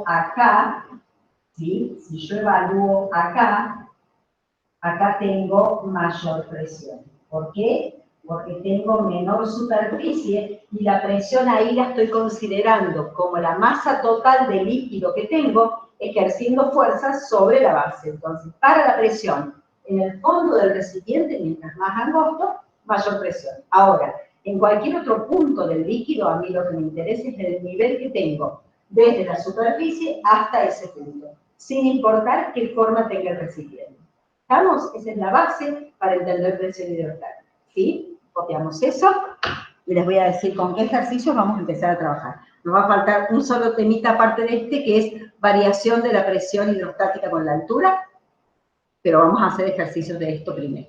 acá, ¿sí? Si yo evalúo acá, acá tengo mayor presión. ¿Por qué? Porque tengo menor superficie y la presión ahí la estoy considerando como la masa total de líquido que tengo ejerciendo fuerzas sobre la base. Entonces, para la presión en el fondo del recipiente, mientras más angosto, mayor presión. Ahora, en cualquier otro punto del líquido, a mí lo que me interesa es el nivel que tengo desde la superficie hasta ese punto, sin importar qué forma tenga el recipiente. ¿Estamos? Esa es la base para entender presión hidrostática. ¿Sí? Copiamos eso y les voy a decir con qué ejercicios vamos a empezar a trabajar. Nos va a faltar un solo temita aparte de este, que es variación de la presión hidrostática con la altura, pero vamos a hacer ejercicios de esto primero.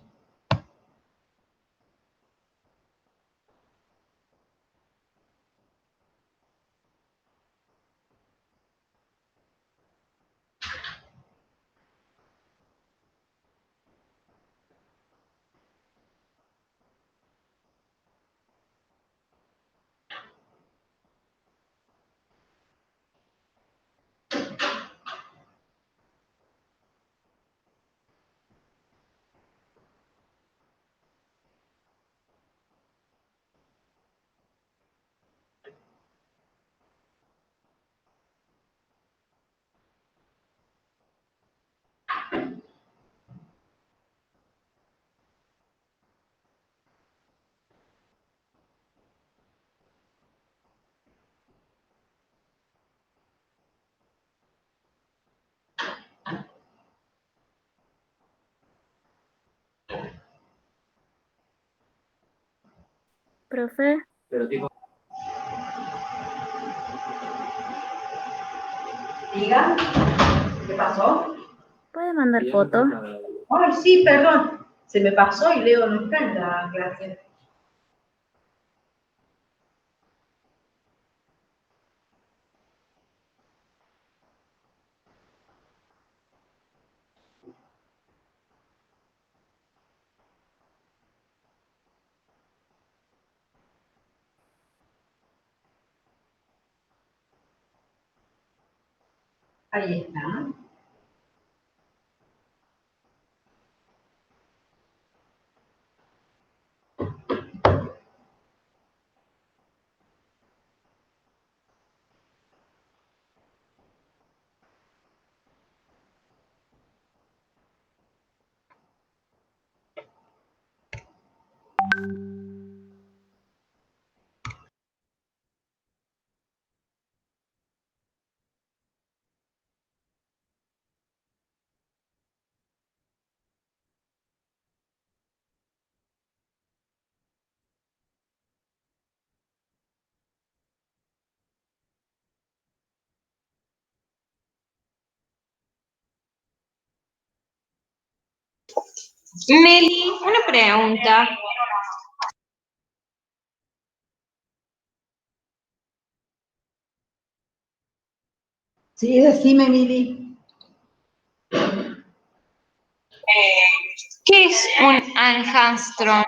Profe, Diga, ¿qué pasó? ¿puede mandar foto? Ay, sí, perdón. Se me pasó y Leo no está en la clase. Ahí está. Meli, una pregunta. Sí, decime, Mili. ¿Qué es un angstrom?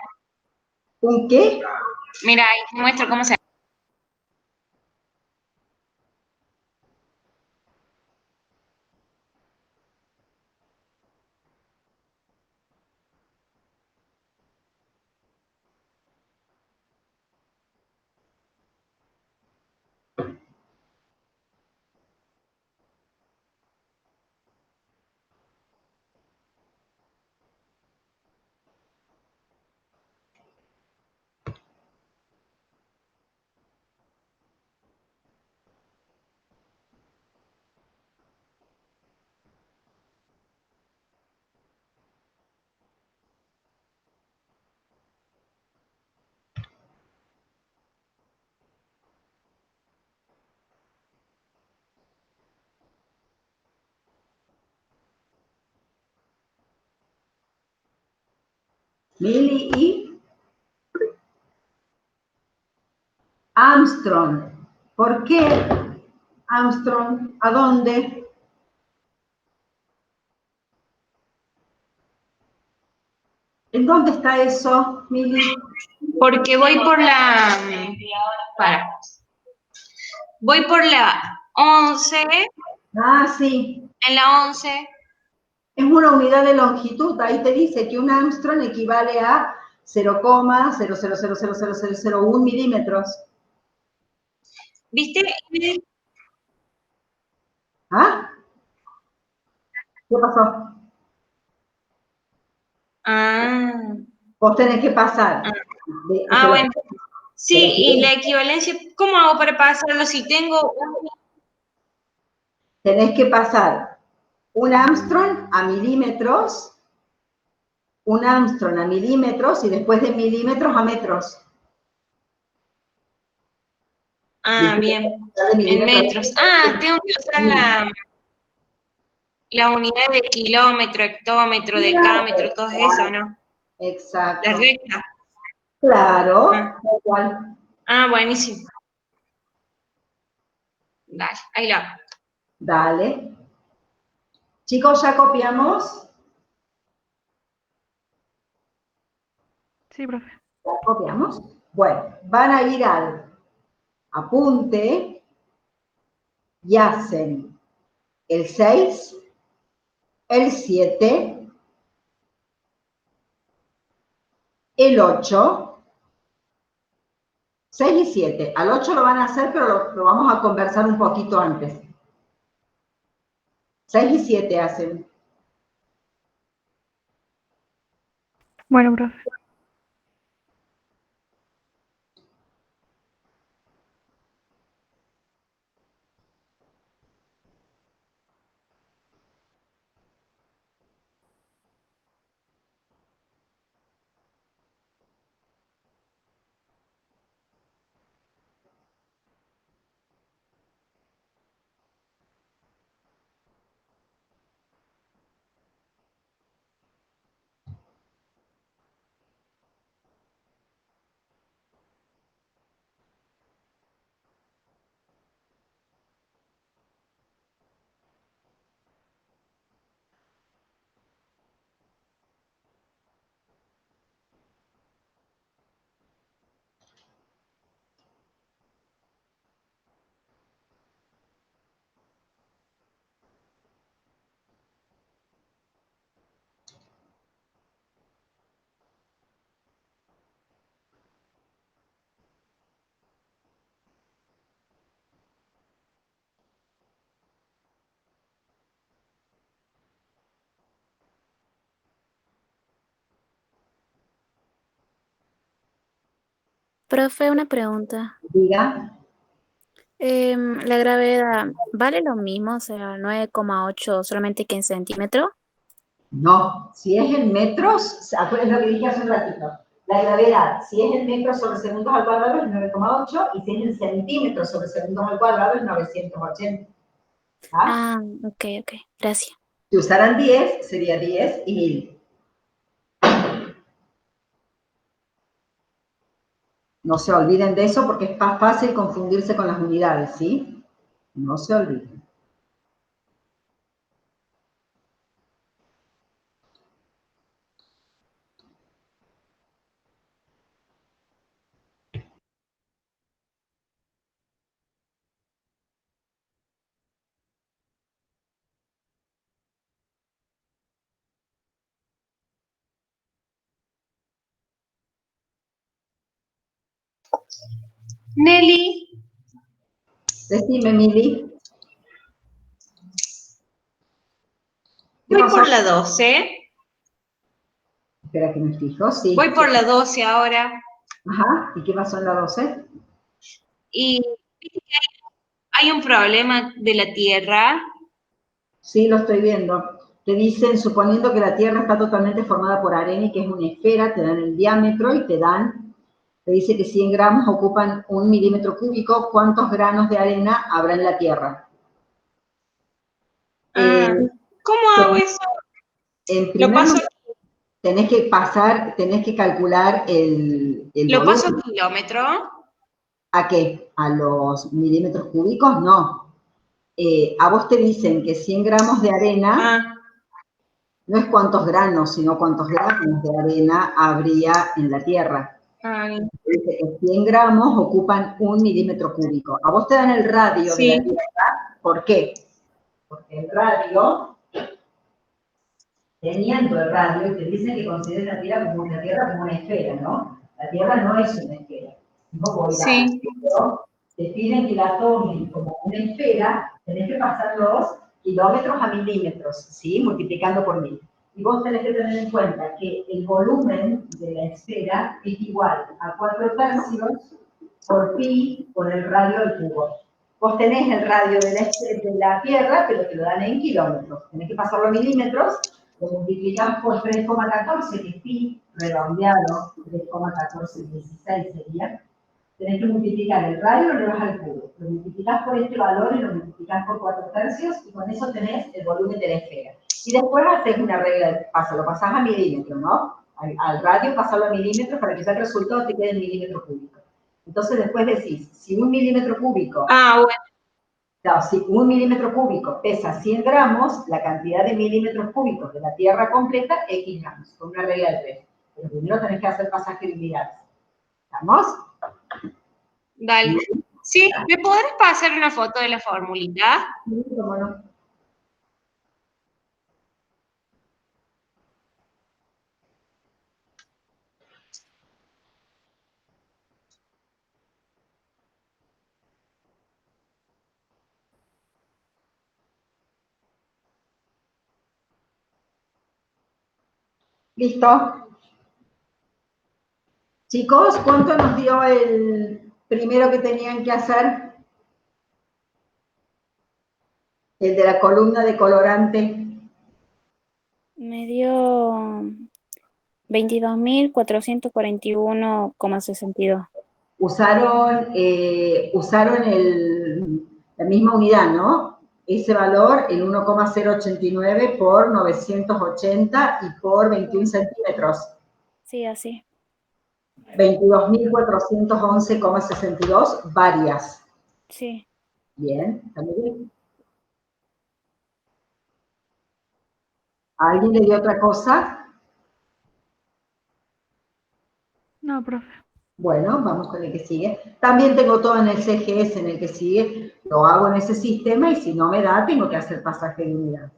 ¿Un qué? Mira, ahí te muestro cómo se... Mili y Armstrong. ¿Por qué Armstrong? ¿A dónde? ¿En dónde está eso, Mili? Porque voy por la... Para. Voy por la 11, Ah, sí. en la 11. Es una unidad de longitud. Ahí te dice que un Armstrong equivale a 0,0000001 milímetros. ¿Viste? ¿Ah? ¿Qué pasó? Ah, Vos tenés que pasar. bueno. Sí, y la equivalencia, ¿cómo hago para pasarlo si tengo un... Tenés que pasar un Armstrong a milímetros, un Armstrong a milímetros y después de milímetros a metros. Ah, bien, en metros. Ah, tengo que usar la unidad de kilómetro, hectómetro, decámetro, todo eso, ¿no? Exacto. La recta. Claro, Ah, igual. buenísimo. Dale, ahí la. Dale. Chicos, ¿ya copiamos? Sí, profe. ¿Ya copiamos? Bueno, van a ir al apunte y hacen el 6, el 7, el 8, 6 y 7. Al 8 lo van a hacer, pero lo vamos a conversar un poquito antes. 6 y 7 hacen. Bueno, profe. Profe, una pregunta. Diga. La gravedad, ¿vale lo mismo? O sea, 9,8 solamente que en centímetro. No, si es en metros, acuérdense lo que dije hace un ratito. La gravedad, si es en metros sobre segundos al cuadrado es 9,8 y si es en centímetros sobre segundos al cuadrado es 980. ¿Ah? Ah, ok, gracias. Si usaran 10, sería 10 y 1000. No se olviden de eso porque es más fácil confundirse con las unidades, ¿sí? No se olviden. Nelly, Decime, Mili. ¿Qué voy pasó? por la 12. Espera que me fijo, sí. Voy por la 12 ahora. Ajá, ¿y qué pasó en la 12? Y ¿viste que hay un problema de la Tierra? Sí, lo estoy viendo. Te dicen, suponiendo que la Tierra está totalmente formada por arena y que es una esfera, te dan el diámetro y te dice que 100 gramos ocupan 1 milímetro cúbico. ¿Cuántos granos de arena habrá en la Tierra? ¿Cómo hago eso? En Lo primer paso, lugar, tenés que calcular el lo paso a volumen. kilómetro. ¿A qué? ¿A los milímetros cúbicos? No. A vos te dicen que 100 gramos de arena no es cuántos granos, sino cuántos gramos de arena habría en la Tierra. Ah, Dice que 100 gramos ocupan 1 milímetro cúbico. A vos te dan el radio de la sí, Tierra. ¿Por qué? Porque el radio, teniendo el radio, te dicen que consideres la Tierra como una esfera, ¿no? La Tierra no es una esfera. No boidal. sí. Pero te piden que la tomen como una esfera, tenés que pasar los kilómetros a milímetros, ¿sí? Multiplicando por 1000. Y vos tenés que tener en cuenta que el volumen de la esfera es igual a 4 tercios por pi por el radio al cubo. Vos tenés el radio de la Tierra, pero te lo dan en kilómetros. Tenés que pasarlo a milímetros, lo multiplicás por 3,14, que es pi, redondeado, 3,1416 sería. Tenés que multiplicar el radio, lo llevas al cubo. Lo multiplicás por este valor y lo multiplicás por 4 tercios, y con eso tenés el volumen de la esfera. Y después haces una regla de paso, lo pasás a milímetros, ¿no? Al radio pasarlo a milímetros para que ya el resultado te quede en milímetro cúbico. Entonces después decís, si 1 milímetro cúbico, Ah, bueno. claro, si 1 milímetro cúbico pesa 100 gramos, la cantidad de milímetros cúbicos de la Tierra completa es X gramos, con una regla de 3. Pero primero tenés que hacer pasaje de unidades. ¿Estamos? Dale. Sí, ¿me podrás pasar una foto de la formulita? Sí, cómo no. ¿Listo? Chicos, ¿cuánto nos dio el primero que tenían que hacer? El de la columna de colorante. Me dio 22.441,62. Usaron la misma unidad, ¿no? Ese valor, el 1,089 por 980 y por 21 centímetros. Sí, así. 22.411,62 varias. Sí. Bien, ¿está muy bien? ¿A alguien le dio otra cosa? No, profe. Bueno, vamos con el que sigue. También tengo todo en el CGS, en el que sigue. Lo hago en ese sistema y si no me da, tengo que hacer pasaje de unidad.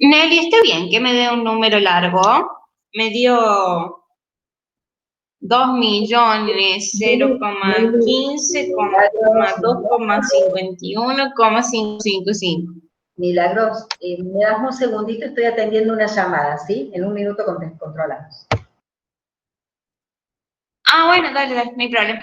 Nelly, está bien que me dé un número largo. Me dio 2.000.015, Milagros, 2,51,555. Milagros, me das un segundito, estoy atendiendo una llamada, ¿sí? En un minuto controlamos. Ah, bueno, dale, dale, no hay problema.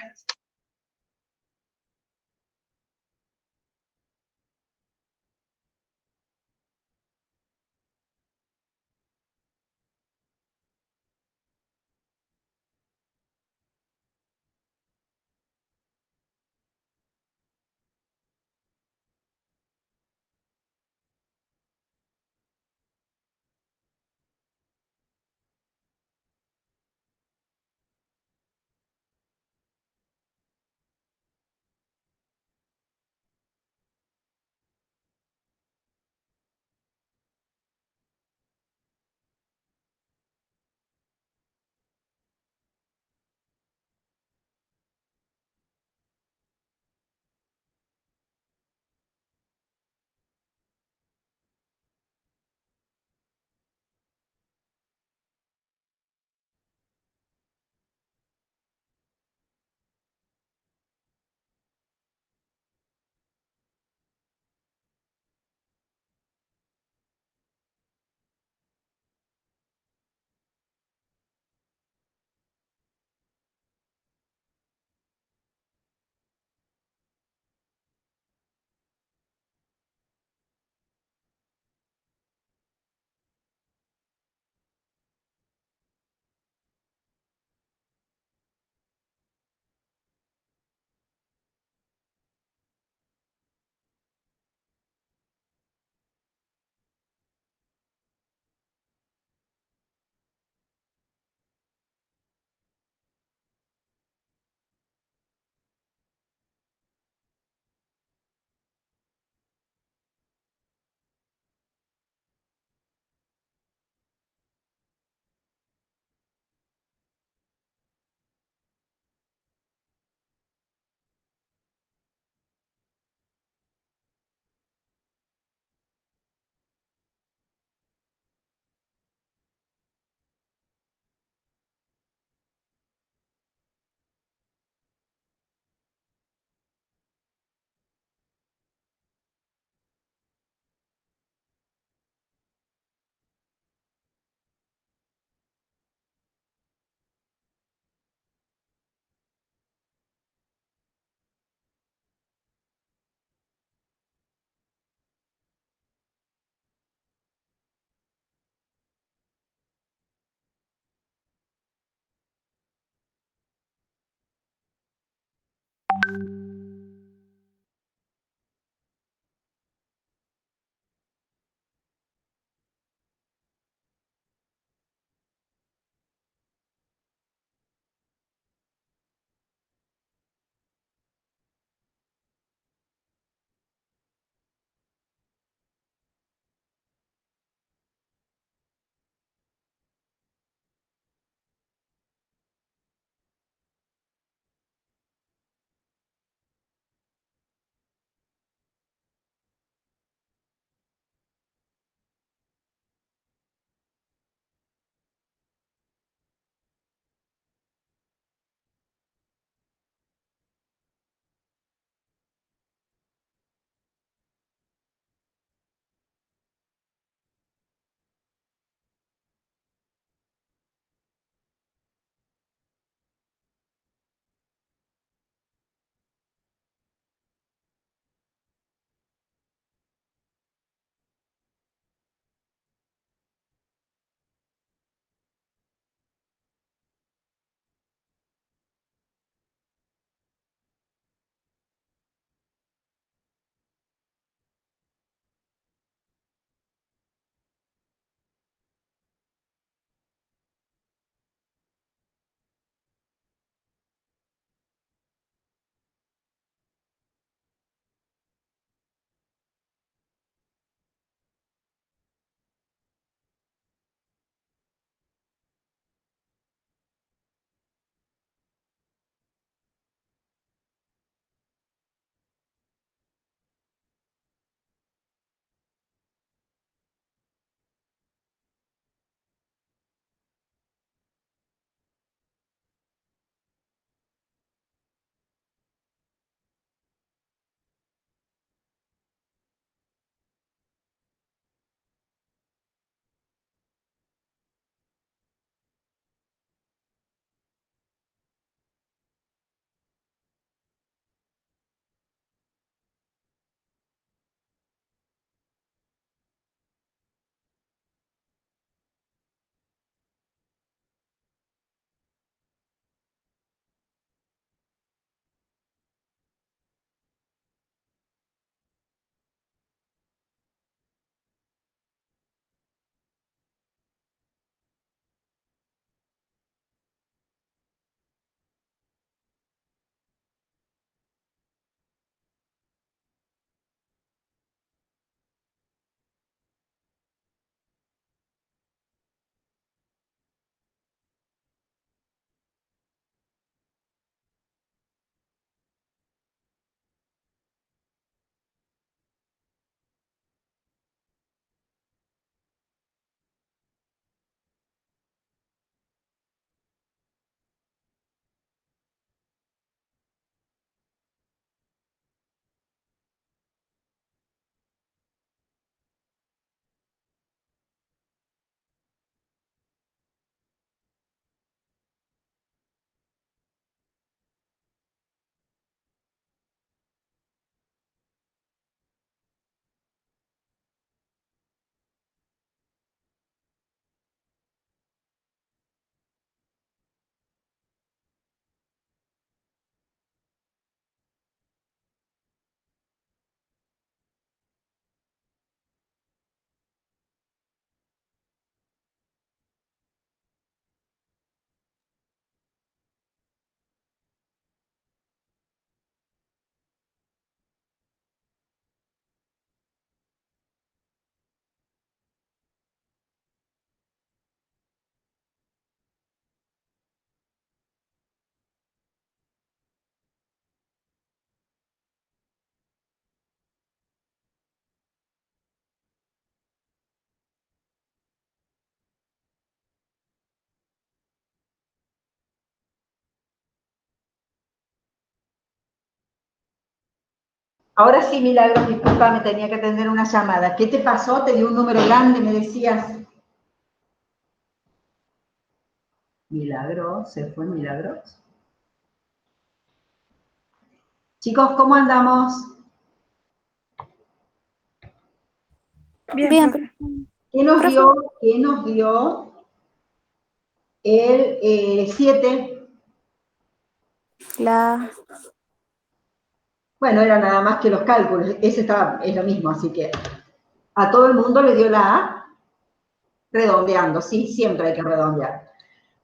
Ahora sí, Milagros, disculpa, me tenía que atender una llamada. ¿Qué te pasó? Te dio un número grande, me decías. Milagros, ¿se fue Milagros? Chicos, ¿cómo andamos? Bien, Bien, profe. ¿Qué nos profe, dio? ¿Qué nos dio el 7? la, Bueno, era nada más que los cálculos. Ese es lo mismo, así que a todo el mundo le dio la A redondeando. Sí, siempre hay que redondear.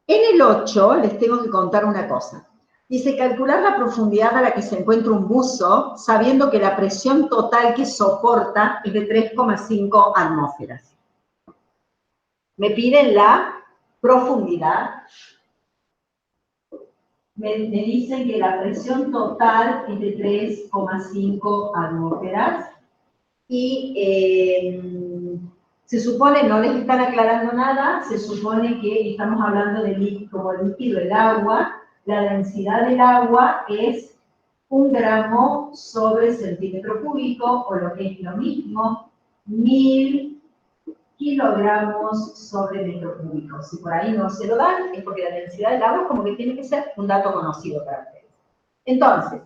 En el 8 les tengo que contar una cosa. Dice, calcular la profundidad a la que se encuentra un buzo, sabiendo que la presión total que soporta es de 3,5 atmósferas. Me piden la profundidad. Me dicen que la presión total es de 3,5 atmósferas. Y se supone, no les están aclarando nada, se supone que estamos hablando de líquido, como líquido el agua, la densidad del agua es 1 gramo sobre centímetro cúbico, o lo que es lo mismo, 1000 kilogramos sobre metro cúbico. Si por ahí no se lo dan, es porque la densidad del agua como que tiene que ser un dato conocido para ustedes. Entonces,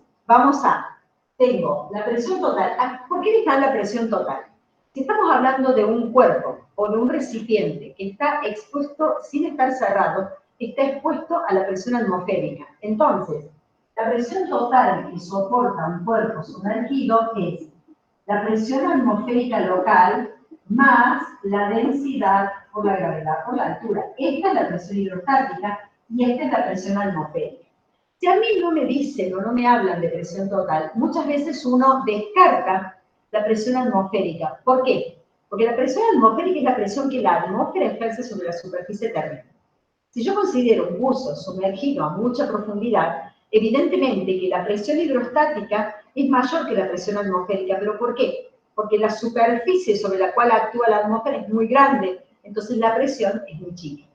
tengo la presión total. ¿Por qué está la presión total? Si estamos hablando de un cuerpo o de un recipiente que está expuesto, sin estar cerrado, está expuesto a la presión atmosférica. Entonces, la presión total que soporta un cuerpo sumergido es la presión atmosférica local más la densidad por la gravedad por la altura. Esta es la presión hidrostática y esta es la presión atmosférica. Si a mí no me dicen o no me hablan de presión total, muchas veces uno descarta la presión atmosférica. ¿Por qué? Porque la presión atmosférica es la presión que la atmósfera ejerce sobre la superficie terrestre. Si yo considero un buzo sumergido a mucha profundidad, evidentemente que la presión hidrostática es mayor que la presión atmosférica. ¿Pero por qué? Porque la superficie sobre la cual actúa la atmósfera es muy grande, entonces la presión es muy chica.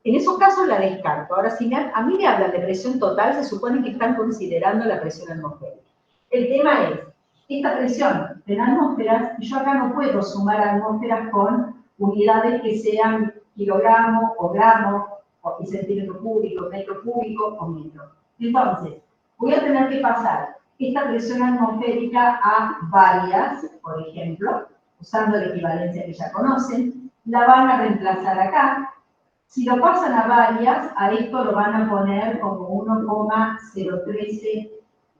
En esos casos la descarto. Ahora, si a mí me hablan de presión total, se supone que están considerando la presión atmosférica. El tema es, esta presión en atmósferas, yo acá no puedo sumar atmósferas con unidades que sean kilogramos o gramos, y centímetro cúbico, metro cúbico o metro. Entonces, voy a tener que pasar esta presión atmosférica a varias, por ejemplo, usando la equivalencia que ya conocen, la van a reemplazar acá. Si lo pasan a varias, a esto lo van a poner como 1,013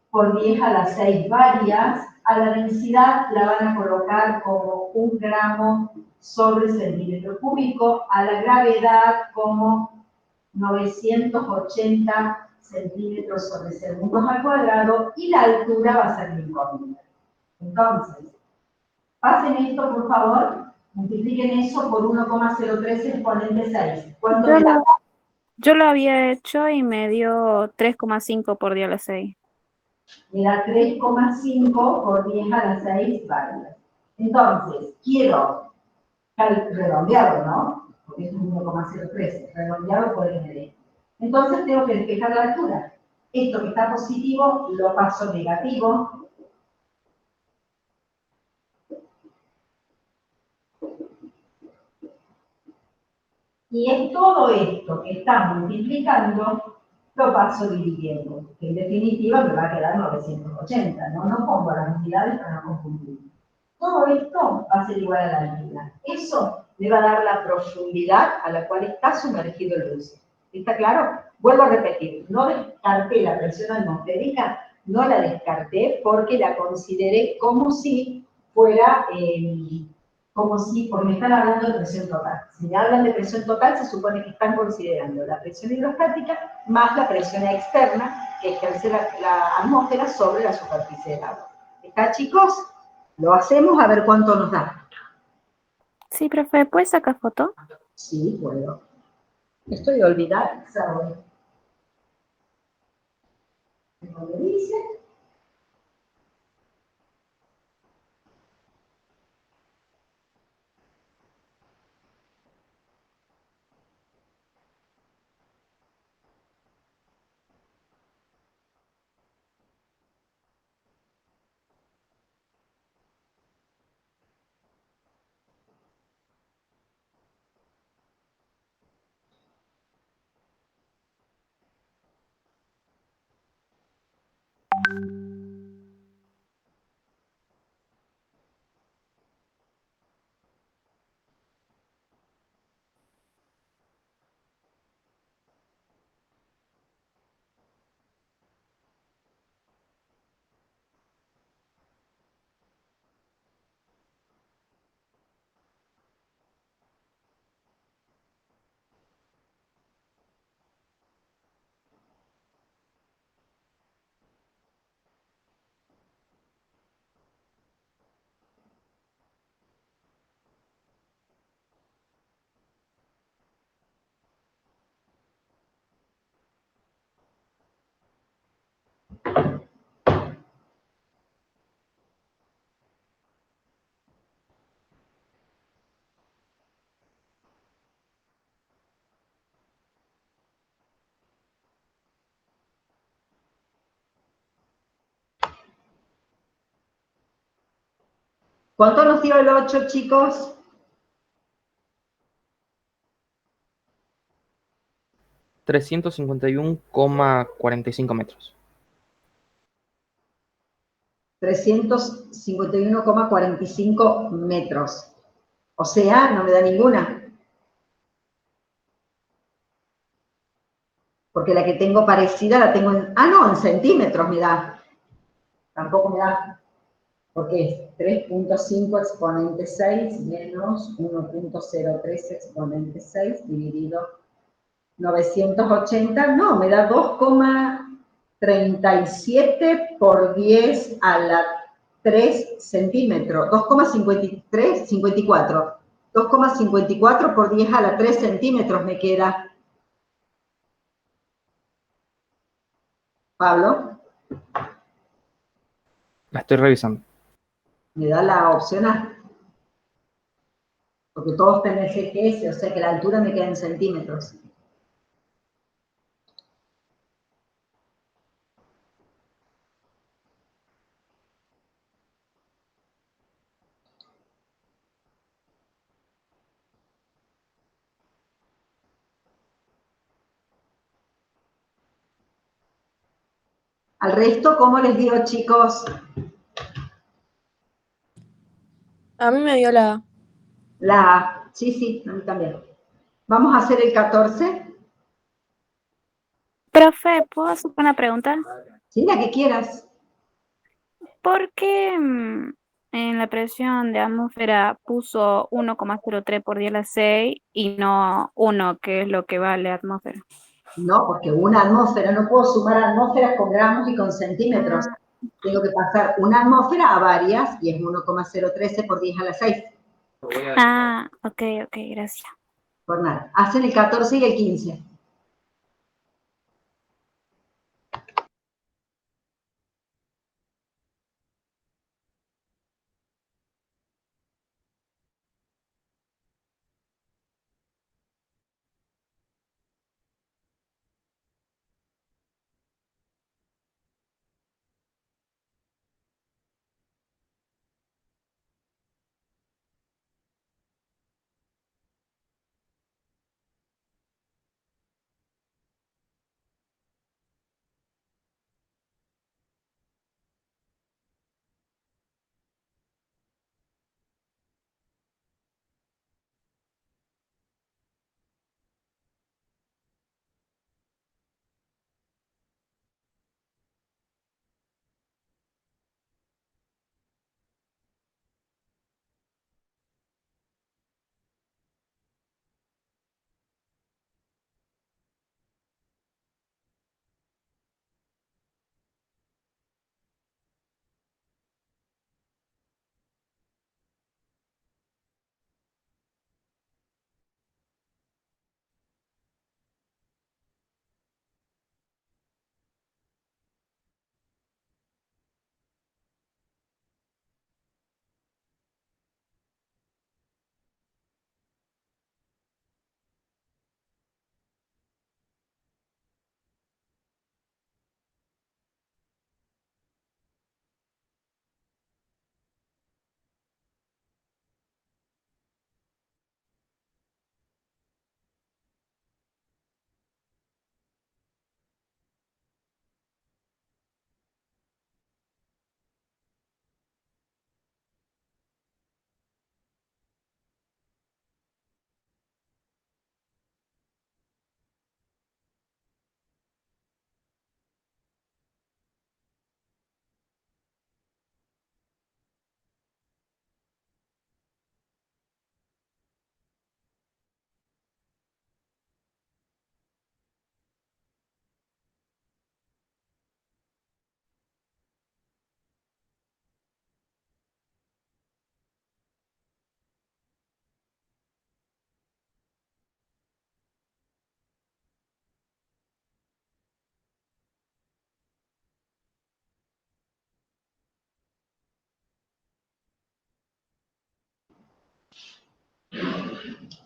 por 10 a la 6 varias. A la densidad la van a colocar como 1 gramo sobre centímetro cúbico. A la gravedad como 980 centímetros sobre segundos al cuadrado. Y la altura va a ser la incógnita. Entonces, pasen esto, por favor. Multipliquen eso por 1,03 exponente 6. ¿Cuánto yo me da? yo lo había hecho y me dio 3,5 por 10 a la 6. Me da 3,5 por 10 a la 6 varias. Entonces, quiero redondeado, ¿no? Porque esto es 1,013, redondeado por ND. Entonces tengo que despejar la altura. Esto que está positivo lo paso negativo. Y en todo esto que está multiplicando, lo paso dividiendo. Que en definitiva me va a quedar 980, ¿no? No pongo las unidades para no confundir. Todo esto va a ser igual a la altura. Eso le va a dar la profundidad a la cual está sumergido el buzo. ¿Está claro? Vuelvo a repetir, no descarté la presión atmosférica, no la descarté porque la consideré como si fuera, porque me están hablando de presión total. Si me hablan de presión total, se supone que están considerando la presión hidrostática más la presión externa que ejerce la atmósfera sobre la superficie del agua. ¿Está, chicos? Lo hacemos a ver cuánto nos da. Sí, profe, ¿puedes sacar foto? Sí, puedo. Estoy olvidada, ¿sabes? ¿Cómo lo dice? ¿Cuánto nos dio el 8, chicos? 351,45 metros. 351,45 metros. O sea, no me da ninguna. Porque la que tengo parecida la tengo en... Ah, no, en centímetros me da. Tampoco me da. Porque es 3.5 exponente 6 menos 1.03 exponente 6 dividido 980. No, me da 2,37 por 10 a la 3 centímetros. 2,53, 54. 2,54 por 10 a la 3 centímetros me queda. Pablo, La estoy revisando. me da la opción A. Porque todos tienen GPS, o sea que la altura me queda en centímetros. Al resto, ¿cómo les digo, chicos? A mí me dio la A. La A. Sí, sí, a mí también. Vamos a hacer el 14. Profe, ¿puedo hacer una pregunta? Sí, la que quieras. ¿Por qué en la presión de atmósfera puso 1,03 por 10 a la 6 y no 1, que es lo que vale atmósfera? No, porque una atmósfera, no puedo sumar atmósferas con gramos y con centímetros. Ah, Tengo que pasar una atmósfera a varias y es 1,013 por 10 a la 6. ok, gracias. Por nada. Hacen el 14 y el 15.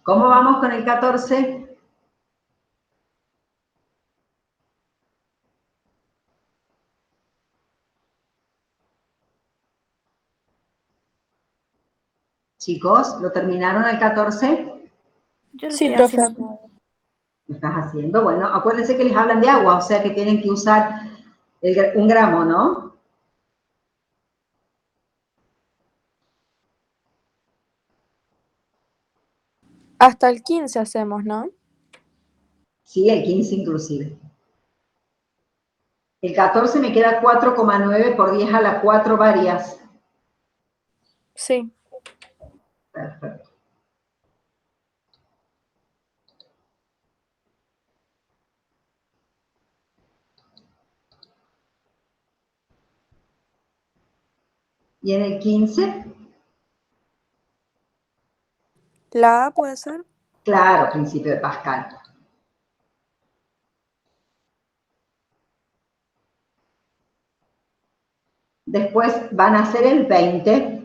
¿Cómo vamos con el 14? Chicos, ¿lo terminaron el 14? Yo lo Sí, estoy profe. haciendo. ¿Lo estás haciendo? Bueno, acuérdense que les hablan de agua, o sea que tienen que usar un gramo, ¿no? Hasta el 15 hacemos, ¿no? Sí, el 15 inclusive. El 14 me queda 4,9 por 10 a la 4 varias. Sí. Perfecto. ¿Y en el 15? ¿La A puede ser? Claro, principio de Pascal. Después van a ser el 20.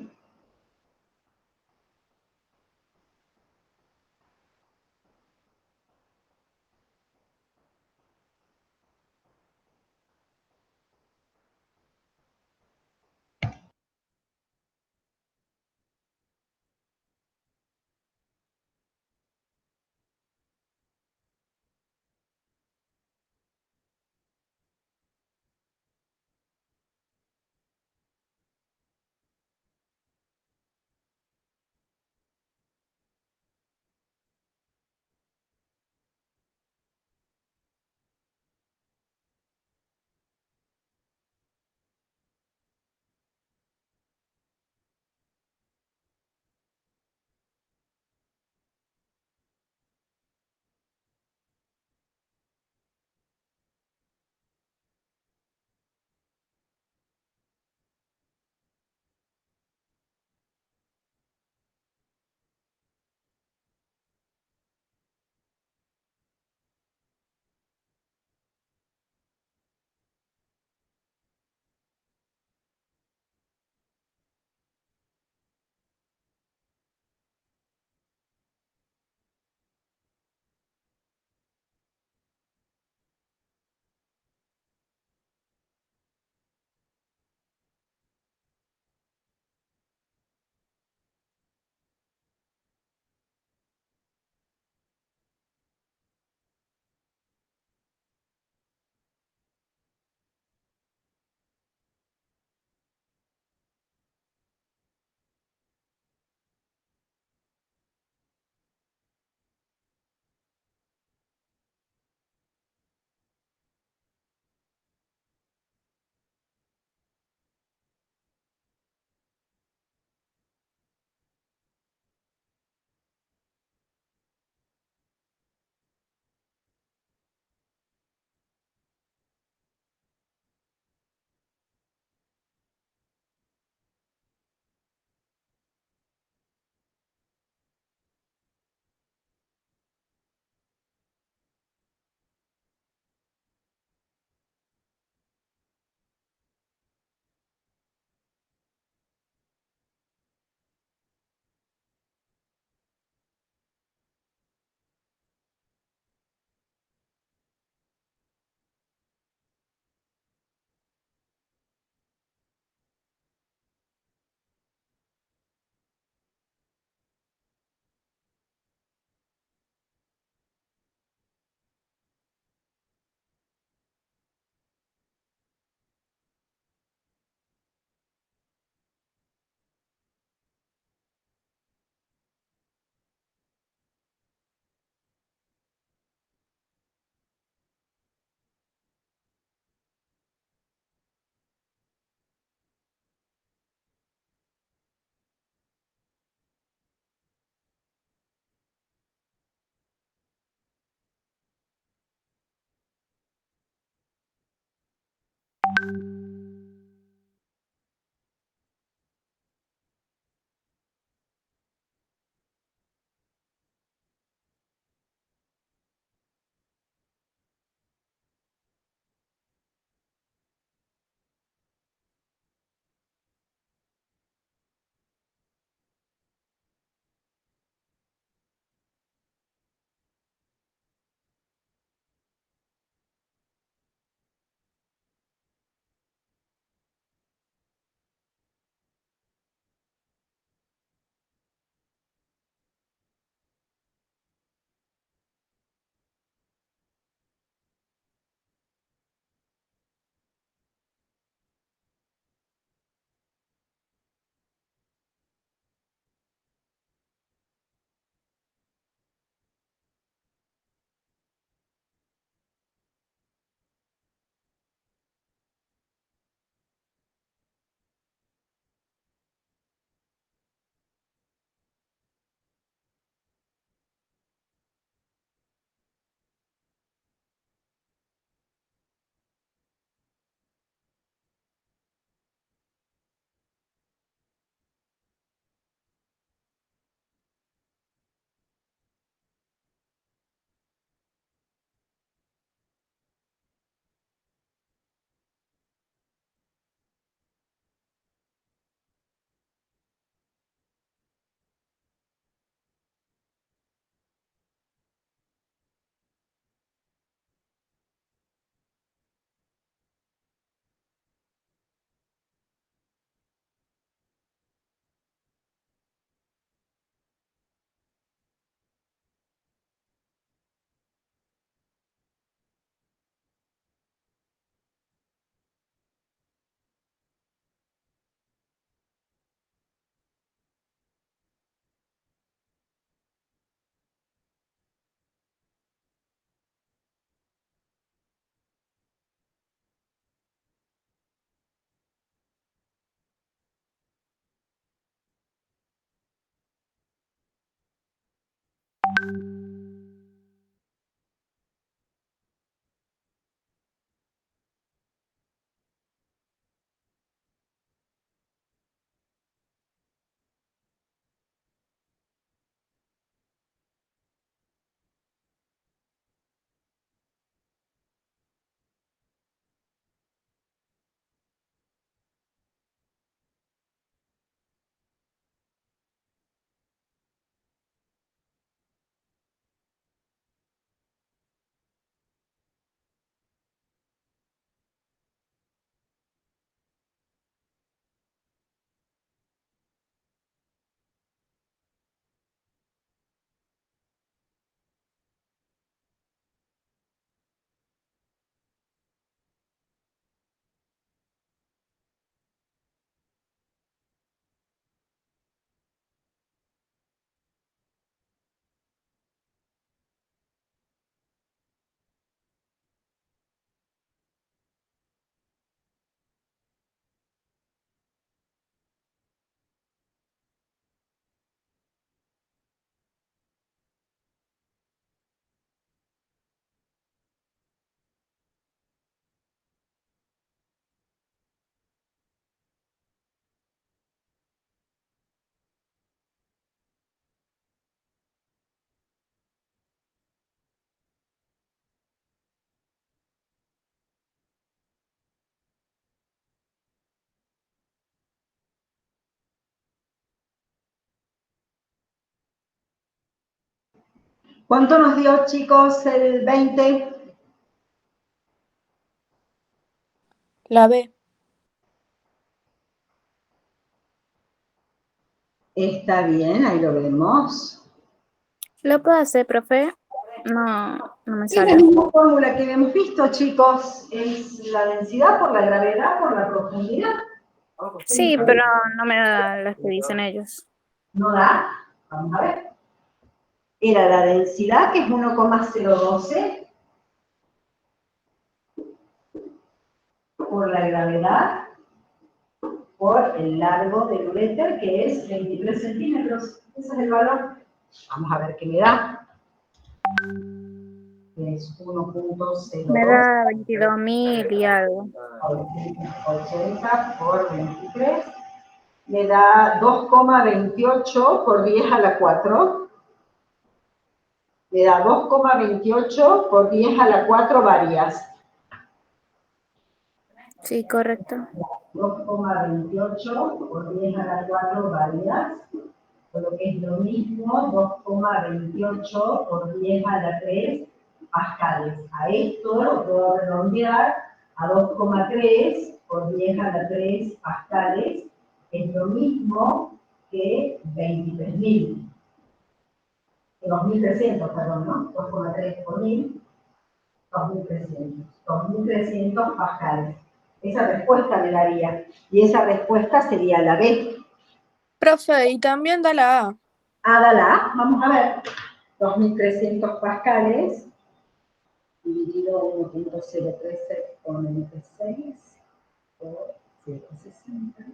¿Cuánto nos dio, chicos, el 20? La B. Está bien, ahí lo vemos. ¿Lo puedo hacer, profe? No, no me Es la sale. misma fórmula que hemos visto, chicos. Es la densidad por la gravedad por la profundidad. Sí, pero no me da las que dicen ellos. ¿No da? Vamos a ver. Era la densidad, que es 1,012, por la gravedad, por el largo del uréter, que es 23 centímetros. Ese es el valor. Vamos a ver qué me da. Es 1,02. Me da 22.000 y algo. 80 por 23. Me da 2,28 por 10 a la 4. Me da 2,28 por 10 a la 4 varias. Sí, correcto. 2,28 por 10 a la 4 varias, por lo que es lo mismo, 2,28 por 10 a la 3 pascales. A esto lo puedo redondear a 2,3 por 10 a la 3 pascales, es lo mismo que 23.000. 2.300, perdón, ¿no? 2,3 por 1.000, 2.300. 2.300 pascales. Esa respuesta me daría. Y esa respuesta sería la B. Profe, y también da la A. Ah, dala A. Vamos a ver. 2.300 pascales dividido 1,013 por 96 por 0,60.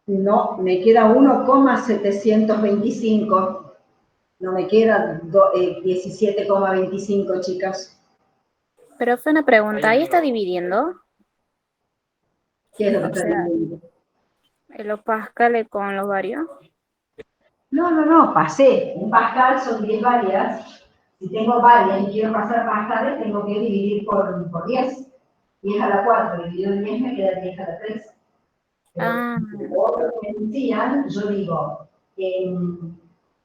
No, me queda 1,725. No me queda 17,25, chicas. Pero fue una pregunta, ¿ahí está dividiendo? ¿Qué es lo que O está sea, diciendo? los pascales con los varios. No, pasé. Un pascal son 10 varias. Si tengo varias y quiero pasar pascales, tengo que dividir por 10. 10 a la 4 dividido en 10 me queda 10 a la 3. Pero Ah, como me decían, yo digo,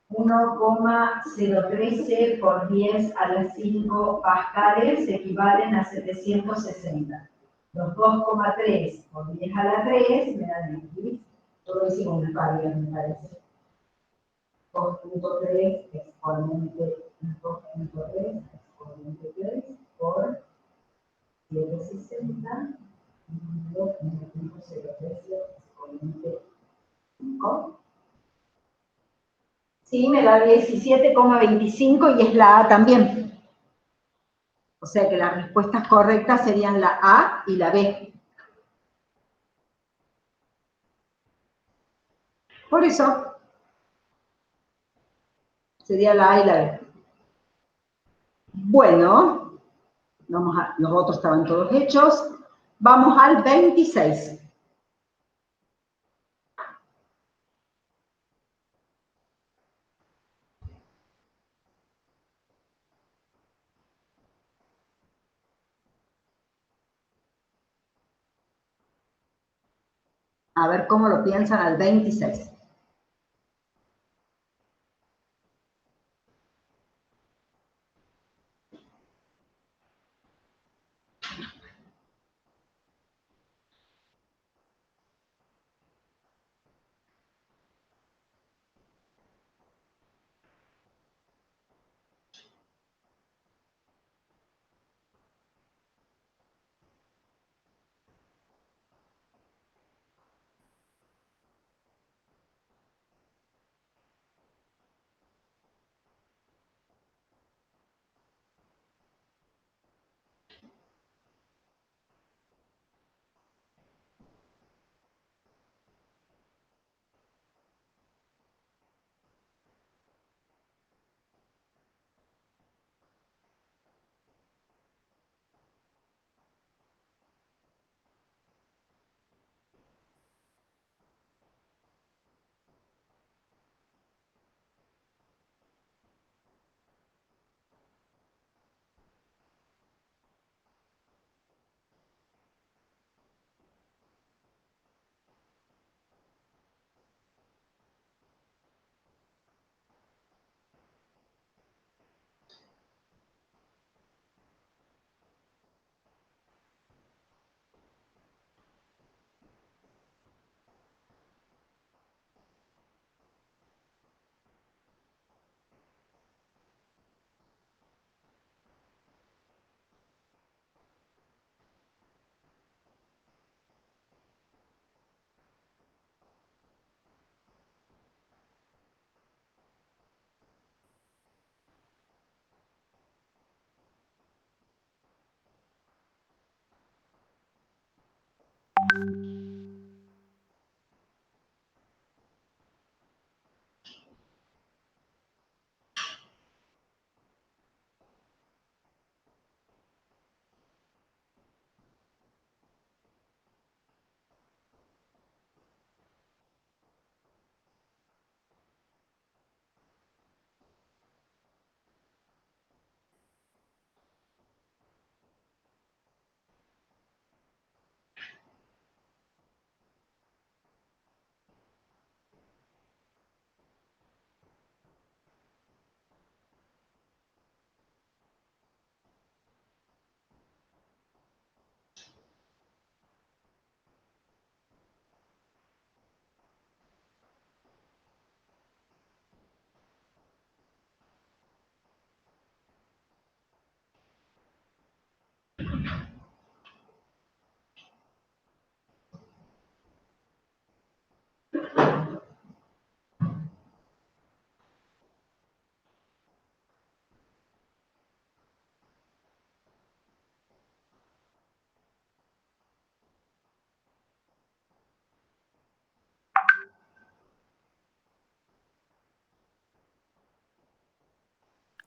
1,013 por 10 a la 5 pascales equivalen a 760. Los 2,3 por 10 a la 3 me dan X. Todo hicimos unas varias, me parece. 2,3 exponente 2,3 exponente 3 por 760 dividido en 1,013 exponente 5. Sí, me da 17,25 y es la A también. O sea que las respuestas correctas serían la A y la B. Por eso, Sería la A y la B. Bueno, los otros estaban todos hechos. Vamos al 26. A ver cómo lo piensan al 26.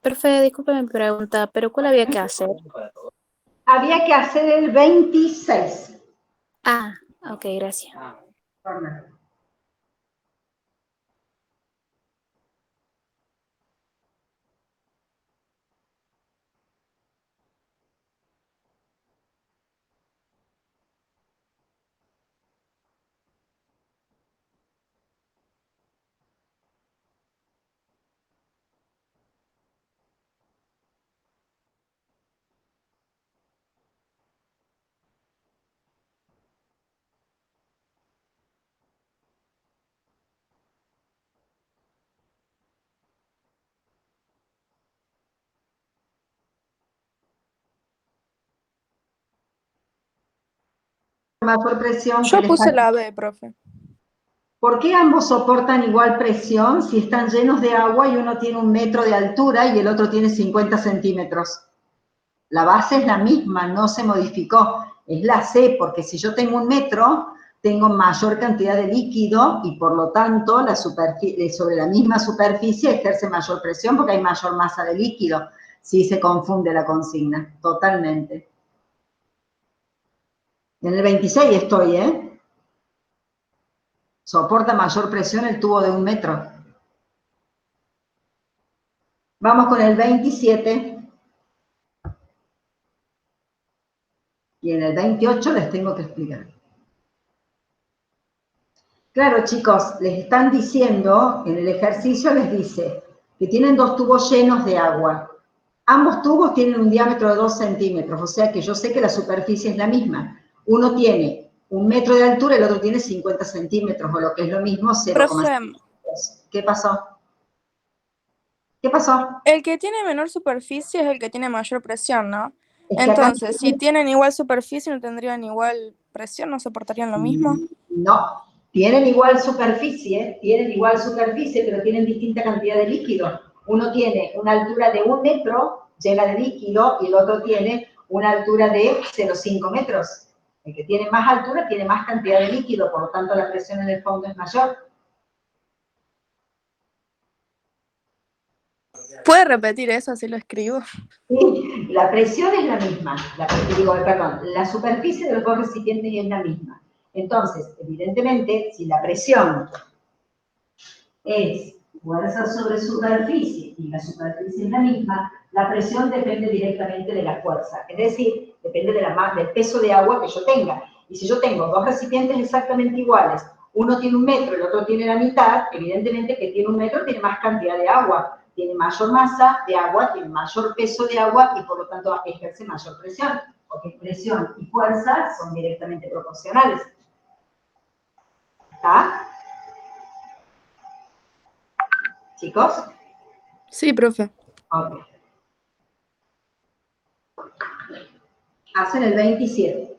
Profe, disculpe mi pregunta, pero ¿cuál había que hacer? Había que hacer el 26. Ah, ok, gracias. Mayor presión que Yo les puse falta. la B, profe. ¿Por qué ambos soportan igual presión si están llenos de agua y uno tiene 1 metro de altura y el otro tiene 50 centímetros? La base es la misma, no se modificó. Es la C, porque si yo tengo 1 metro, tengo mayor cantidad de líquido y por lo tanto sobre la misma superficie ejerce mayor presión porque hay mayor masa de líquido. Sí se confunde la consigna, totalmente. En el 26 estoy, ¿eh? Soporta mayor presión el tubo de 1 metro. Vamos con el 27. Y en el 28 les tengo que explicar. Claro, chicos, les están diciendo, en el ejercicio les dice que tienen 2 tubos llenos de agua. Ambos tubos tienen un diámetro de 2 centímetros, o sea que yo sé que la superficie es la misma. Uno tiene 1 metro de altura, el otro tiene 50 centímetros, o lo que es lo mismo, 0,5. Profe, ¿Qué pasó? ¿Qué pasó? el que tiene menor superficie es el que tiene mayor presión, ¿no? Es que acá Entonces, si tienen igual superficie, no tendrían igual presión, no soportarían lo mismo. no, tienen igual superficie, pero tienen distinta cantidad de líquido. Uno tiene una altura de 1 metro, llena de líquido, y el otro tiene una altura de 0,5 metros. El que tiene más altura tiene más cantidad de líquido, por lo tanto la presión en el fondo es mayor. ¿Puede repetir eso así lo escribo? Sí, la presión es la misma, la superficie de los dos recipientes es la misma. Entonces, evidentemente, si la presión es fuerza sobre superficie y la superficie es la misma, la presión depende directamente de la fuerza, es decir, depende del peso de agua que yo tenga. Y si yo tengo 2 recipientes exactamente iguales, uno tiene 1 metro y el otro tiene la mitad, evidentemente que tiene 1 metro tiene más cantidad de agua, tiene mayor masa de agua, tiene mayor peso de agua y por lo tanto ejerce mayor presión, porque presión y fuerza son directamente proporcionales. ¿Está? ¿Chicos? Sí, profe. Ok. Hacen el 27.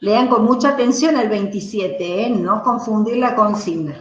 Lean con mucha atención el 27, ¿eh? No confundir la consigna.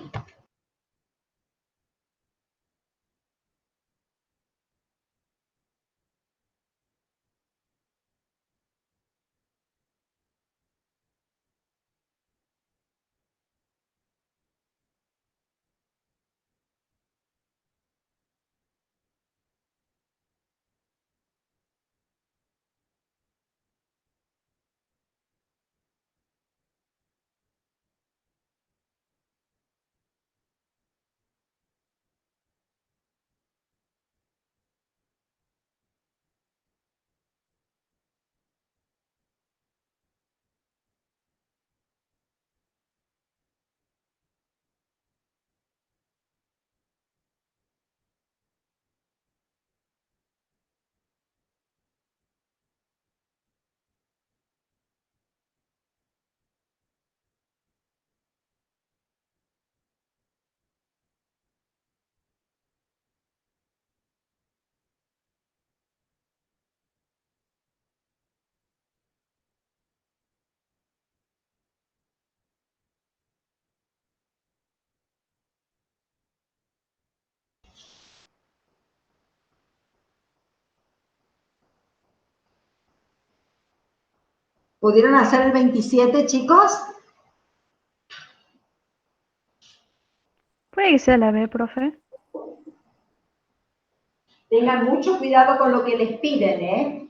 ¿Pudieron hacer el 27, chicos? Puede que sea la B, profe. Tengan mucho cuidado con lo que les piden, ¿eh?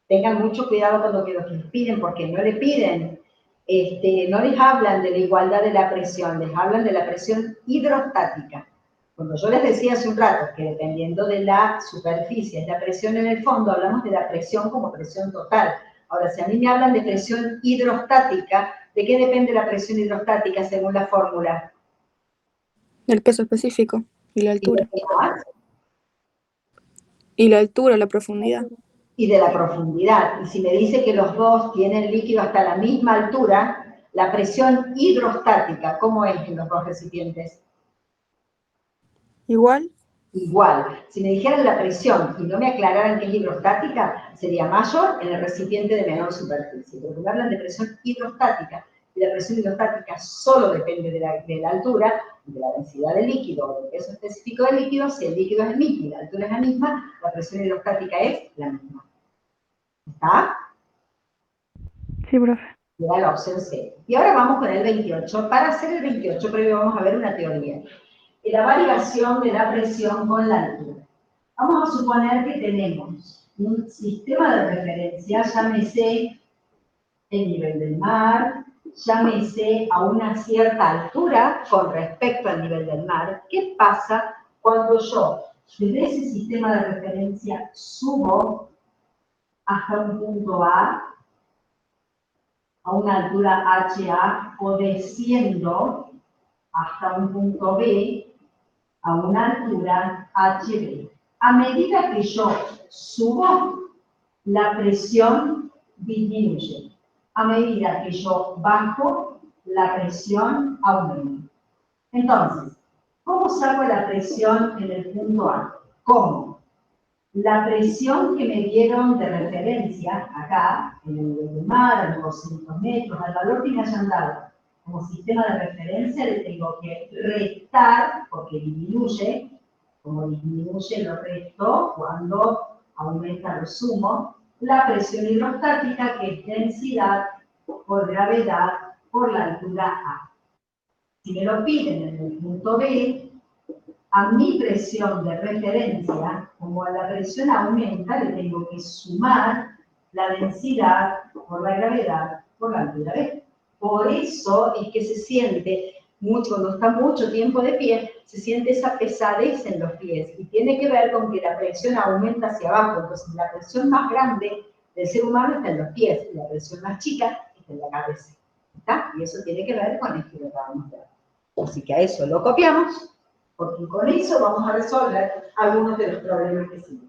Tengan mucho cuidado con lo que les piden, porque no le piden, no les hablan de la igualdad de la presión, les hablan de la presión hidrostática. Cuando yo les decía hace un rato que dependiendo de la superficie, es la presión en el fondo, hablamos de la presión como presión total. Ahora, si a mí me hablan de presión hidrostática, ¿de qué depende la presión hidrostática según la fórmula? Del peso específico y la ¿Y de altura. qué más? Y la altura, la profundidad. Y de la profundidad. Y si me dice que los dos tienen líquido hasta la misma altura, la presión hidrostática, ¿cómo es en los dos recipientes? Igual, Igual. Si me dijeran la presión y no me aclararan que es hidrostática, sería mayor en el recipiente de menor superficie. Porque me hablan de presión hidrostática, y la presión hidrostática solo depende de la altura, de la densidad del líquido o del peso específico del líquido. Si el líquido es el mismo y la altura es la misma, la presión hidrostática es la misma. ¿Está? Sí, profe. Era la opción C. Y ahora vamos con el 28. Para hacer el 28, primero vamos a ver una teoría. La variación de la presión con la altura. Vamos a suponer que tenemos un sistema de referencia, llámese el nivel del mar, llámese a una cierta altura con respecto al nivel del mar. ¿Qué pasa cuando yo desde ese sistema de referencia subo hasta un punto a una altura HA, o desciendo hasta un punto B a una altura HB? A medida que yo subo, la presión disminuye. A medida que yo bajo, la presión aumenta. Entonces, ¿cómo saco la presión en el punto A? ¿Cómo? La presión que me dieron de referencia acá, en el nivel del mar, a los 200 metros, al valor que me hayan dado como sistema de referencia, le tengo que restar, porque disminuye, como disminuye lo resto cuando aumenta lo sumo, la presión hidrostática, que es densidad por gravedad por la altura A. Si me lo piden en el punto B, a mi presión de referencia, como a la presión aumenta, le tengo que sumar la densidad por la gravedad por la altura B. Por eso es que se siente mucho, cuando está mucho tiempo de pie, se siente esa pesadez en los pies, y tiene que ver con que la presión aumenta hacia abajo. Entonces, la presión más grande del ser humano está en los pies, y la presión más chica está en la cabeza. ¿Está? Y eso tiene que ver con esto que acabamos de ver. Así que a eso lo copiamos, porque con eso vamos a resolver algunos de los problemas que siguen.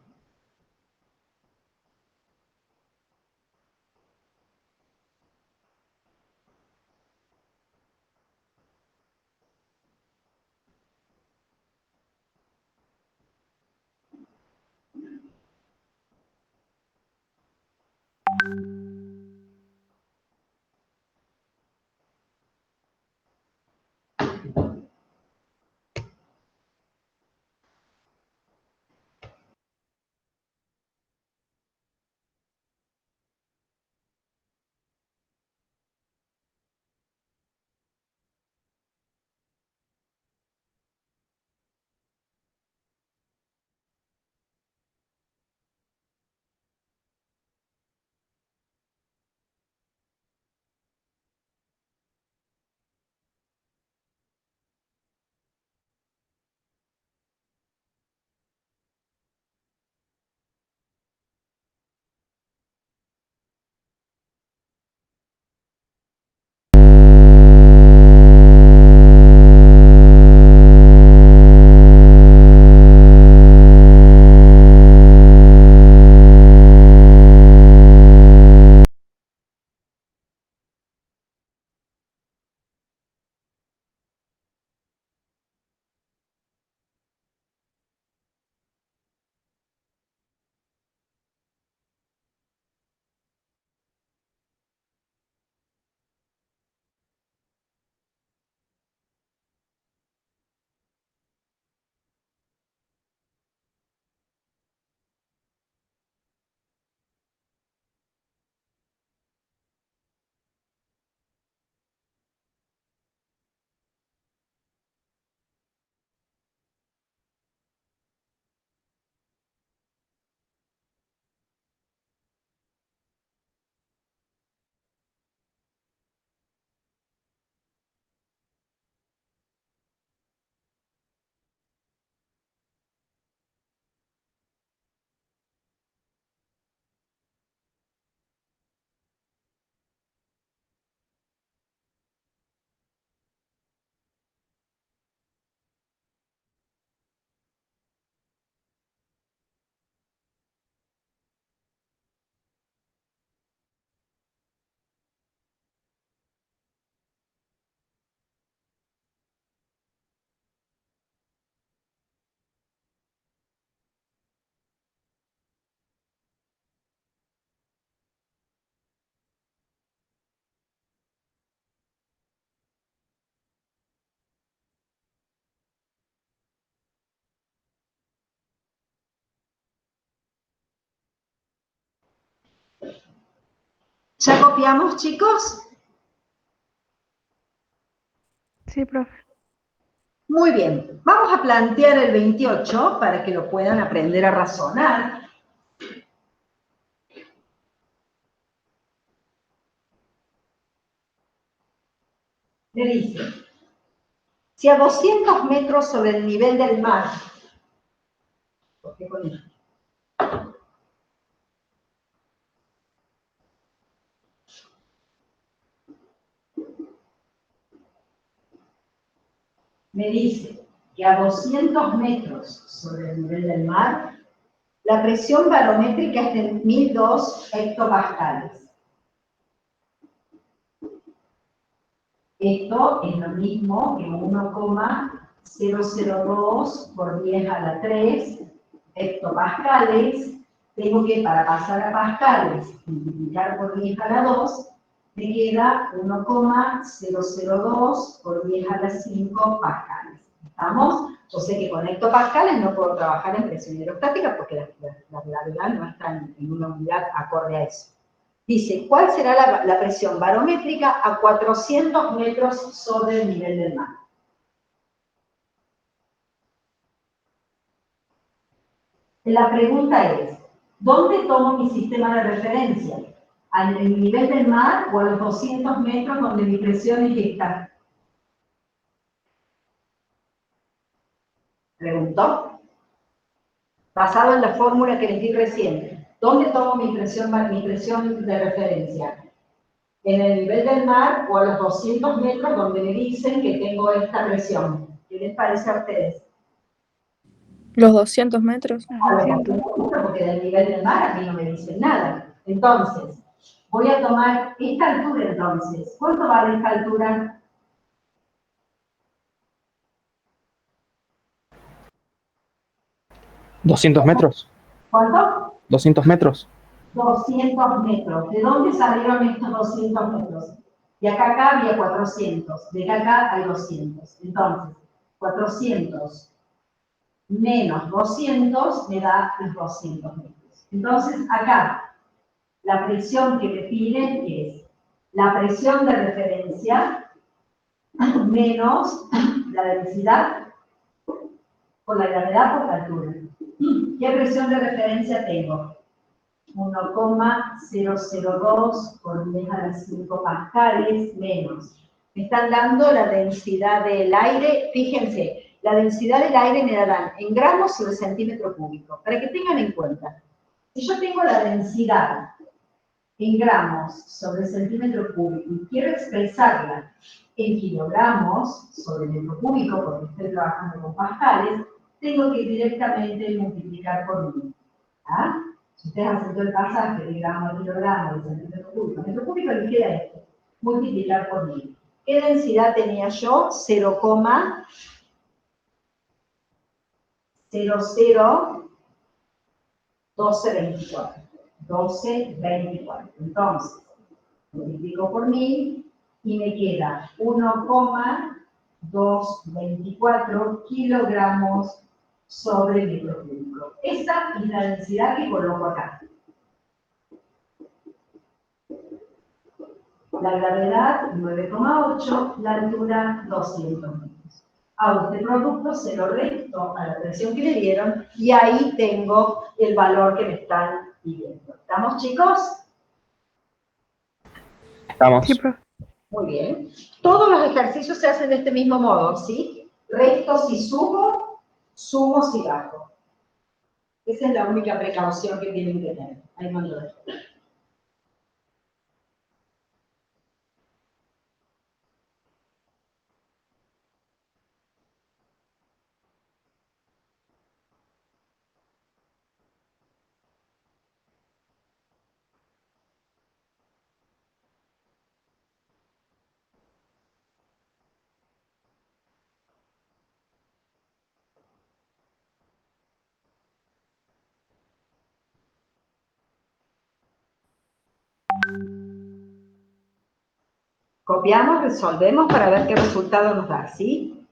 ¿Ya copiamos, chicos? Sí, profe. Muy bien. Vamos a plantear el 28 para que lo puedan aprender a razonar. Le dice, si a 200 metros sobre el nivel del mar, ¿por qué con esto? Me dice que a 200 metros sobre el nivel del mar, la presión barométrica es de 1002 hectopascales. Esto es lo mismo que 1,002 por 10 a la 3 hectopascales. Tengo que, para pasar a pascales, multiplicar por 10 a la 2, me queda 1,002 por 10 a la 5 pascales. ¿Estamos? Yo sé que con hectopascales no puedo trabajar en presión hidrostática porque la gravedad no está en una unidad acorde a eso. Dice, ¿cuál será la presión barométrica a 400 metros sobre el nivel del mar? La pregunta es, ¿dónde tomo mi sistema de referencia? ¿Al nivel del mar o a los 200 metros donde mi presión es esta? Preguntó. Basado en la fórmula que les di recién, ¿dónde tomo mi presión de referencia? ¿En el nivel del mar o a los 200 metros donde me dicen que tengo esta presión? ¿Qué les parece a ustedes? Los 200 metros. A los 200 metros, porque del nivel del mar a mí no me dicen nada. Entonces, voy a tomar esta altura entonces. ¿Cuánto vale esta altura? ¿200 metros? ¿Cuánto? 200 metros. 200 metros. ¿De dónde salieron estos 200 metros? De acá a acá había 400. De acá a acá hay 200. Entonces, 400 menos 200 me da los 200 metros. Entonces, acá, la presión que me piden es la presión de referencia menos la densidad por la gravedad por la altura. ¿Qué presión de referencia tengo? 1,002 por 10 a la 5 pascales menos. Me están dando la densidad del aire. Fíjense, la densidad del aire me la dan en gramos sobre centímetro cúbico. Para que tengan en cuenta, si yo tengo la densidad en gramos sobre centímetro cúbico y quiero expresarla en kilogramos sobre metro cúbico, porque estoy trabajando con pascales, tengo que directamente multiplicar por 1000. ¿Ah? Si ustedes hacen todo el pasaje de gramo a kilogramo, de centímetro cúbico, metro cúbico le queda esto, multiplicar por 1000. ¿Qué densidad tenía yo? 0,001224. 1224. Entonces, multiplico por 1000 y me queda 1,224 kilogramos sobre metro cúbico. Esa es la densidad que coloco acá. La gravedad 9,8, la altura 200 metros. Hago este producto, se lo resto a la presión que le dieron y ahí tengo el valor que me están pidiendo. ¿Estamos, chicos? Estamos. Sí, profe. Muy bien. Todos los ejercicios se hacen de este mismo modo, ¿sí? Resto si subo, sumo si bajo. Esa es la única precaución que tienen que tener. Ahí no lo dejo. Copiamos, resolvemos para ver qué resultado nos da, ¿sí?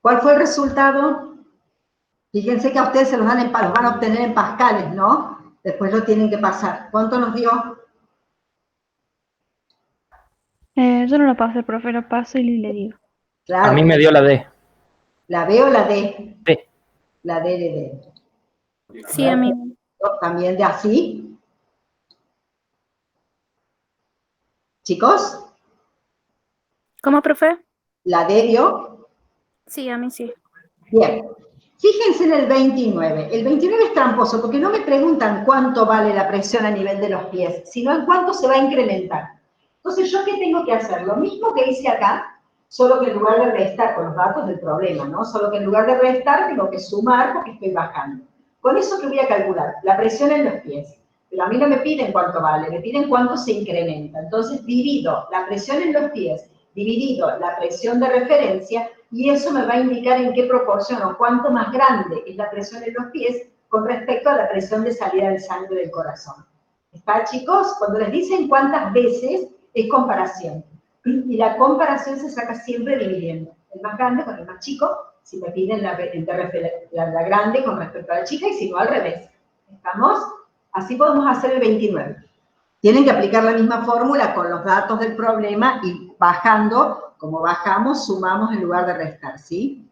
¿Cuál fue el resultado? Fíjense que a ustedes se los dan los van a obtener en pascales, ¿no? Después lo tienen que pasar. ¿Cuánto nos dio? Yo no lo paso, profe, lo paso y le digo. Claro. A mí me dio la D. ¿La B o la D? D. La D de D. Sí, a mí. También de así. Chicos, ¿Cómo, profe? la D dio. Sí, a mí sí. Bien. Fíjense en el 29. El 29 es tramposo porque no me preguntan cuánto vale la presión a nivel de los pies, sino en cuánto se va a incrementar. Entonces, ¿yo qué tengo que hacer? Lo mismo que hice acá, solo que en lugar de restar con los datos del problema, ¿no? Solo que en lugar de restar tengo que sumar porque estoy bajando. Con eso, ¿qué voy a calcular? La presión en los pies. Pero a mí no me piden cuánto vale, me piden cuánto se incrementa. Entonces, divido la presión en los pies, dividido la presión de referencia, y eso me va a indicar en qué proporción o cuánto más grande es la presión en los pies con respecto a la presión de salida de sangre del corazón. ¿Está, chicos? Cuando les dicen cuántas veces, es comparación. Y la comparación se saca siempre dividiendo. El más grande con el más chico, si me piden la grande con respecto a la chica, y si no, al revés. ¿Estamos? Así podemos hacer el 29. Tienen que aplicar la misma fórmula con los datos del problema y bajando, como bajamos, sumamos en lugar de restar, ¿sí?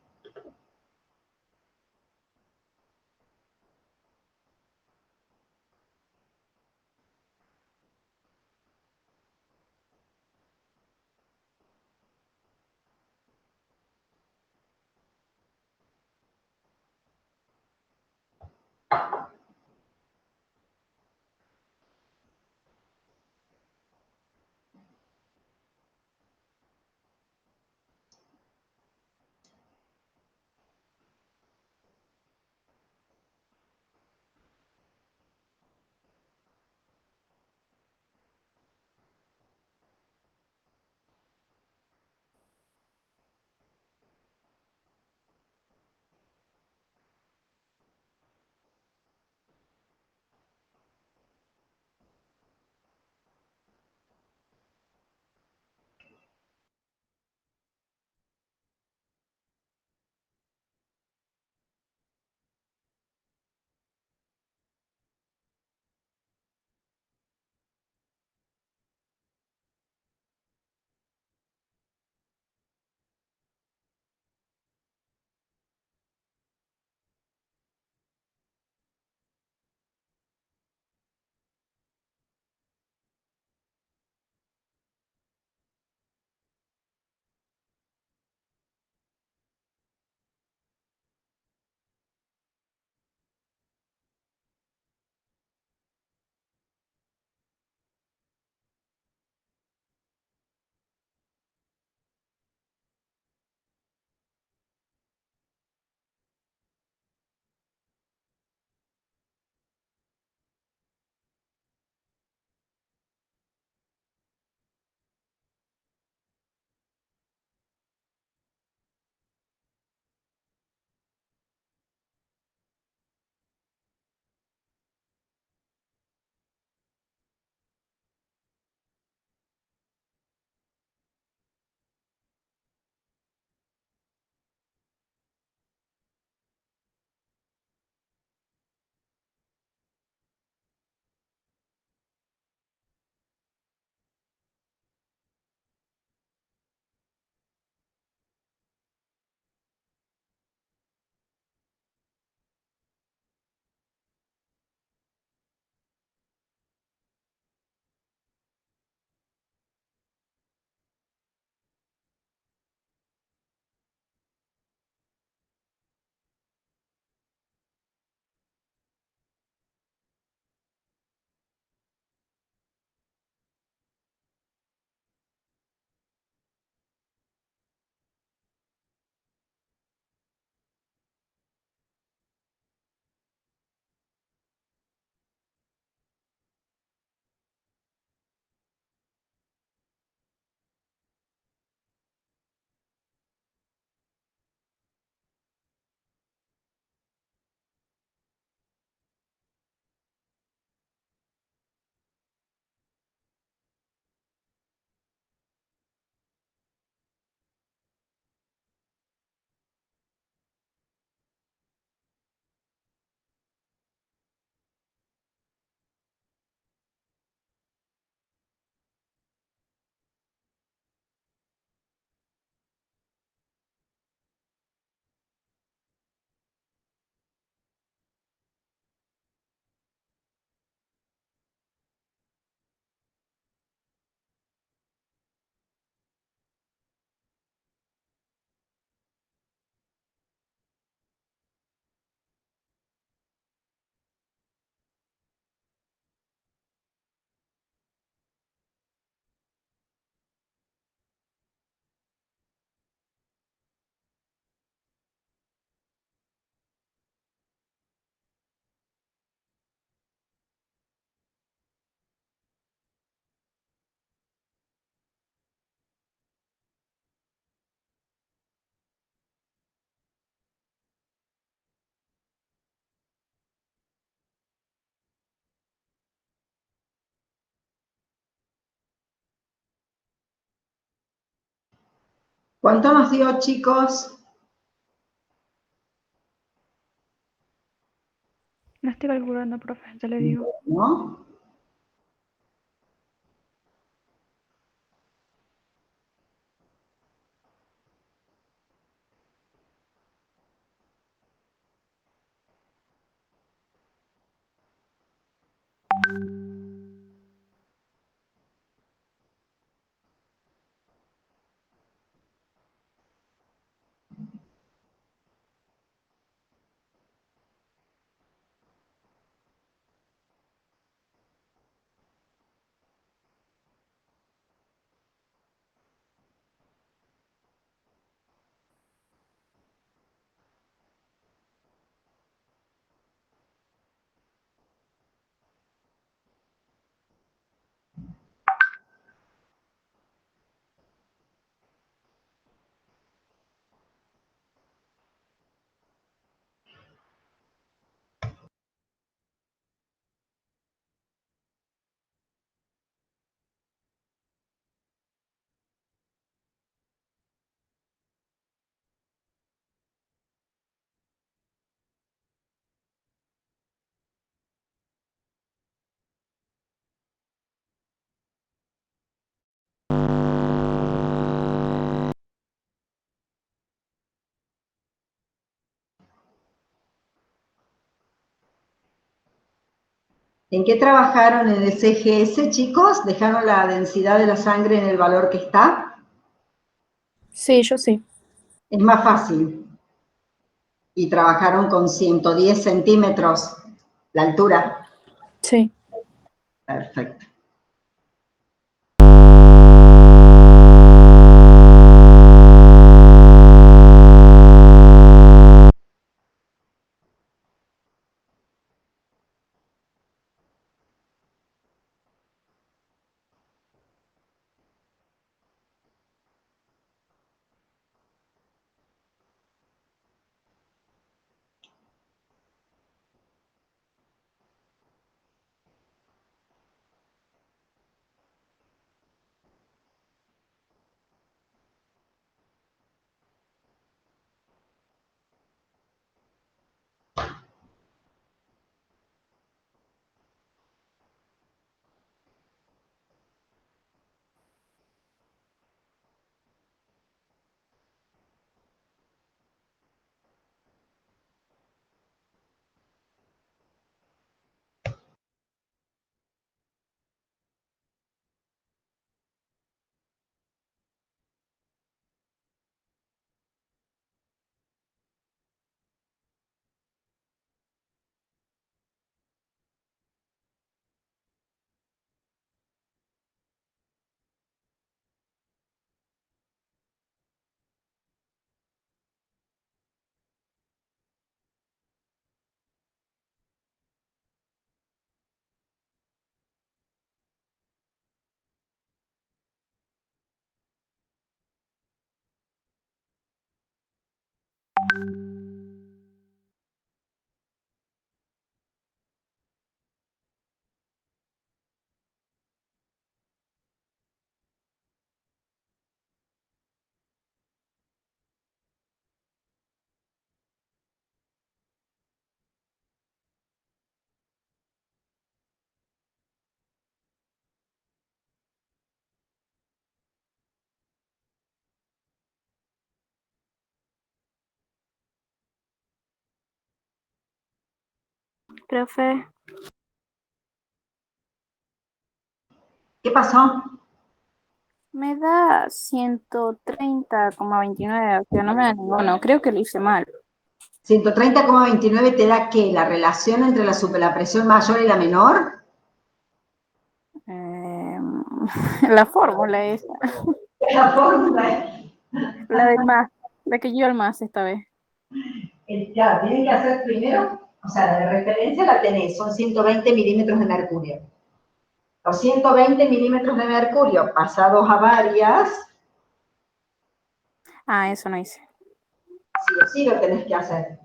¿Cuánto nos dio, chicos? No estoy calculando, profe, ya le digo. ¿No? ¿En qué trabajaron en el CGS, chicos? ¿Dejaron la densidad de la sangre en el valor que está? Sí, yo sí. Es más fácil. Y trabajaron con 110 centímetros la altura. Sí. Perfecto. Profe, ¿Qué pasó? me da 130,29, o sea, no me da ninguno. Creo que lo hice mal. 130,29 te da ¿qué? ¿La relación entre la presión mayor y la menor? Eh, la fórmula es La fórmula la del más, la que yo al más esta vez. ya, tienen que hacer primero, o sea, la de referencia la tenés, son 120 milímetros de mercurio. Los 120 milímetros de mercurio pasados a varias, Ah, eso no hice. sí o sí lo tenés que hacer.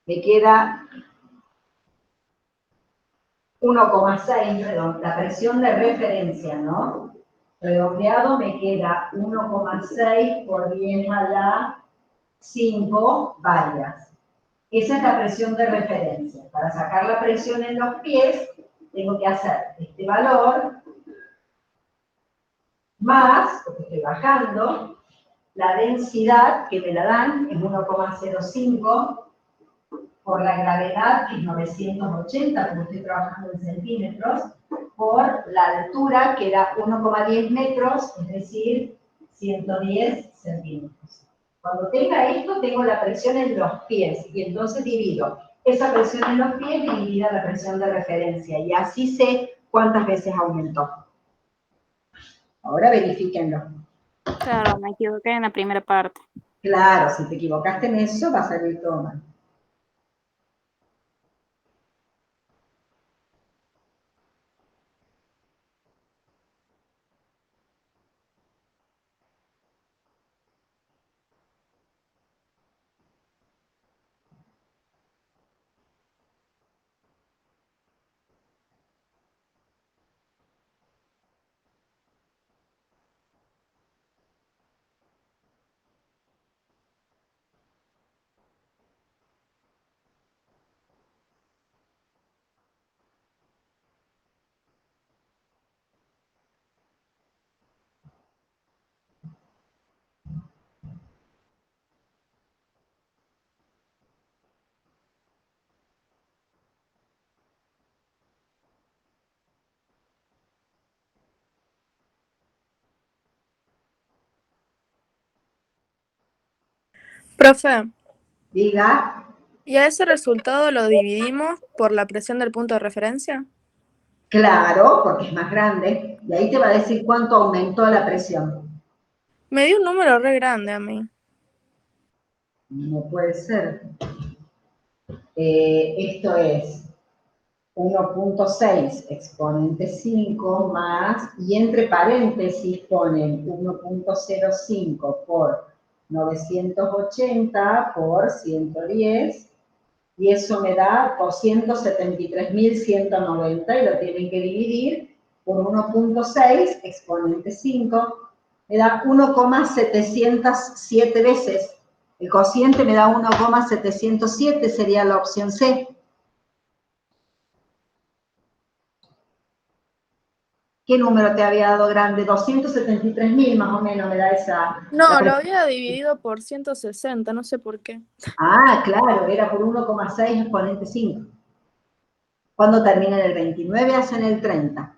Me queda 1,6, perdón, la presión de referencia, ¿no? Redondeado me queda 1,6 por 10 a la 5 barias. Esa es la presión de referencia. Para sacar la presión en los pies, tengo que hacer este valor más, porque estoy bajando, la densidad que me la dan es 1,05 por la gravedad, que es 980, como estoy trabajando en centímetros, por la altura, que era 1,10 metros, es decir, 110 centímetros. Cuando tenga esto, tengo la presión en los pies, y entonces divido esa presión en los pies dividida la presión de referencia, y así sé cuántas veces aumentó. Ahora verifíquenlo. Claro, me equivoqué en la primera parte. Claro, si te equivocaste en eso, va a salir todo mal. Profe, Diga, ¿y a ese resultado lo dividimos por la presión del punto de referencia? claro, porque es más grande, y ahí te va a decir cuánto aumentó la presión. Me dio un número re grande a mí. No puede ser. Esto es 1,6 exponente 5 más, y entre paréntesis ponen 1,05 por 980 por 110, y eso me da 273.190, y lo tienen que dividir por 1,6 exponente 5, me da 1,707 veces. El cociente me da 1,707, sería la opción C. ¿Qué número te había dado grande? 273.000 más o menos me da esa... No, lo había dividido por 160, no sé por qué. Ah, claro, era por 1,6 exponente 5. Cuando terminen el 29 hacen el 30.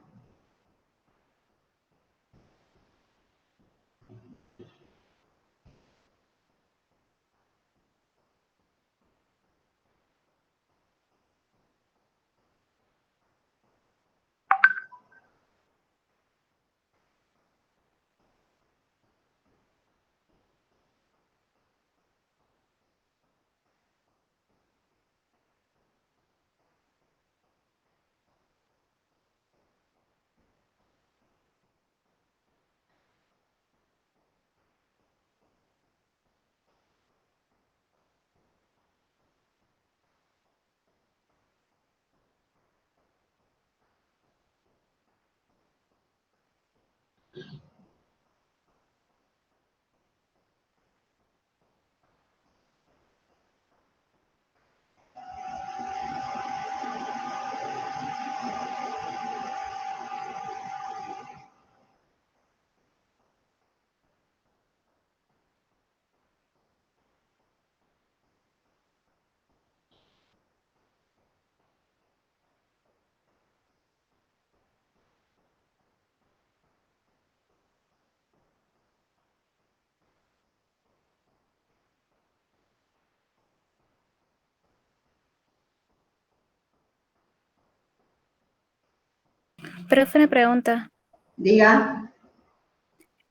Profe, una pregunta. Diga,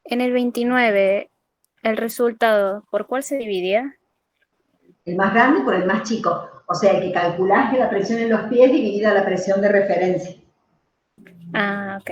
En el 29, el resultado, ¿por cuál se dividía? el más grande por el más chico. O sea, que calculás que la presión en los pies dividida la presión de referencia. Ah, ok.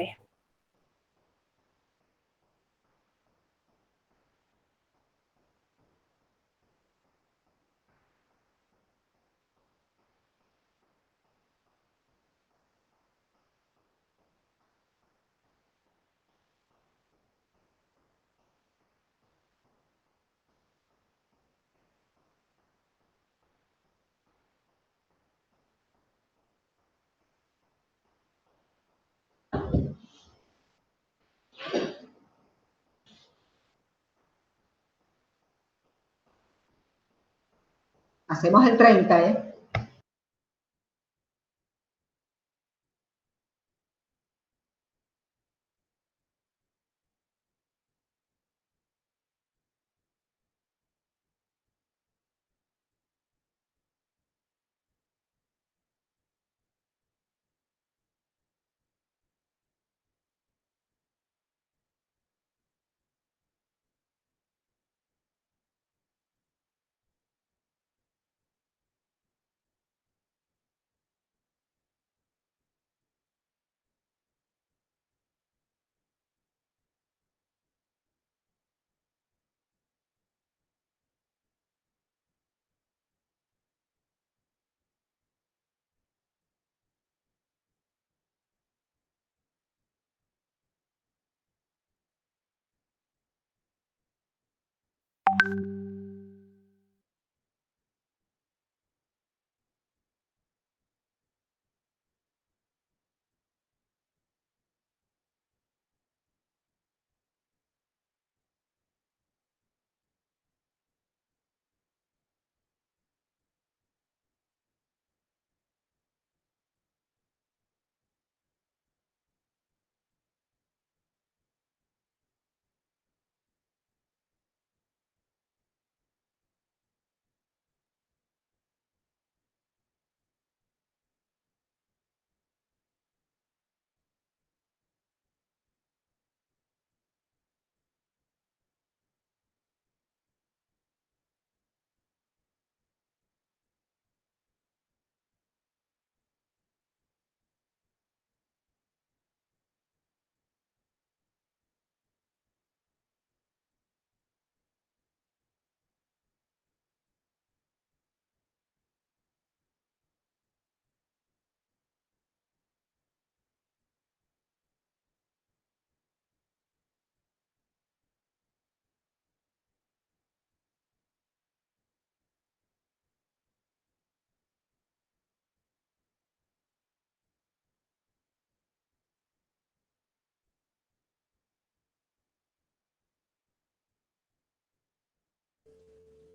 Hacemos el 30, ¿eh?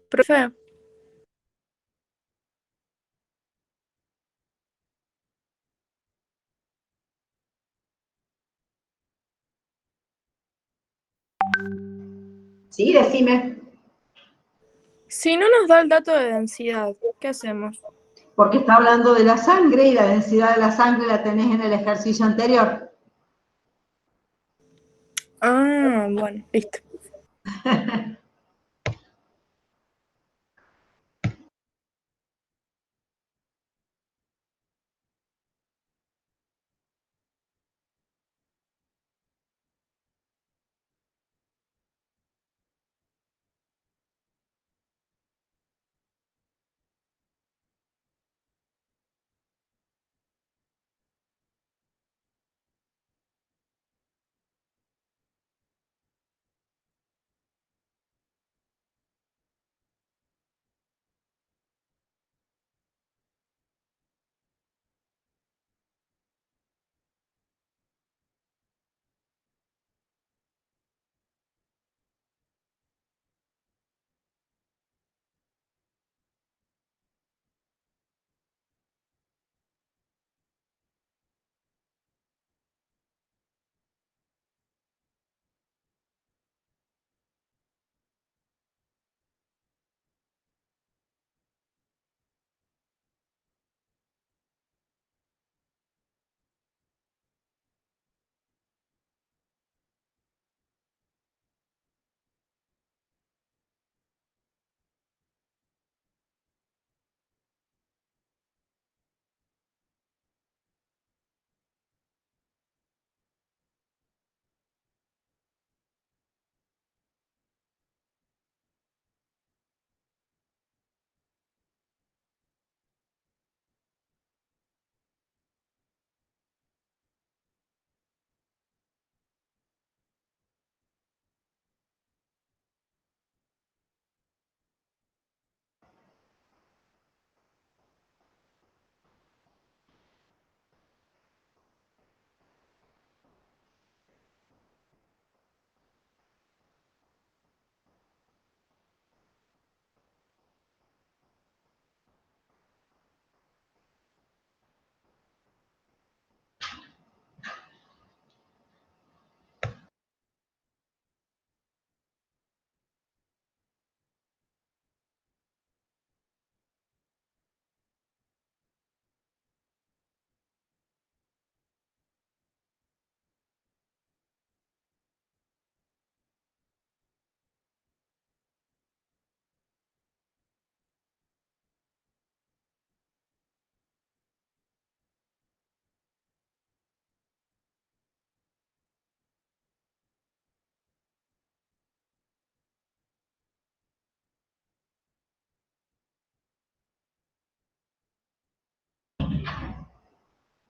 Profe, Sí, decime. si no nos da el dato de densidad, ¿qué hacemos? Porque está hablando de la sangre y la densidad de la sangre la tenés en el ejercicio anterior. Ah, bueno, listo.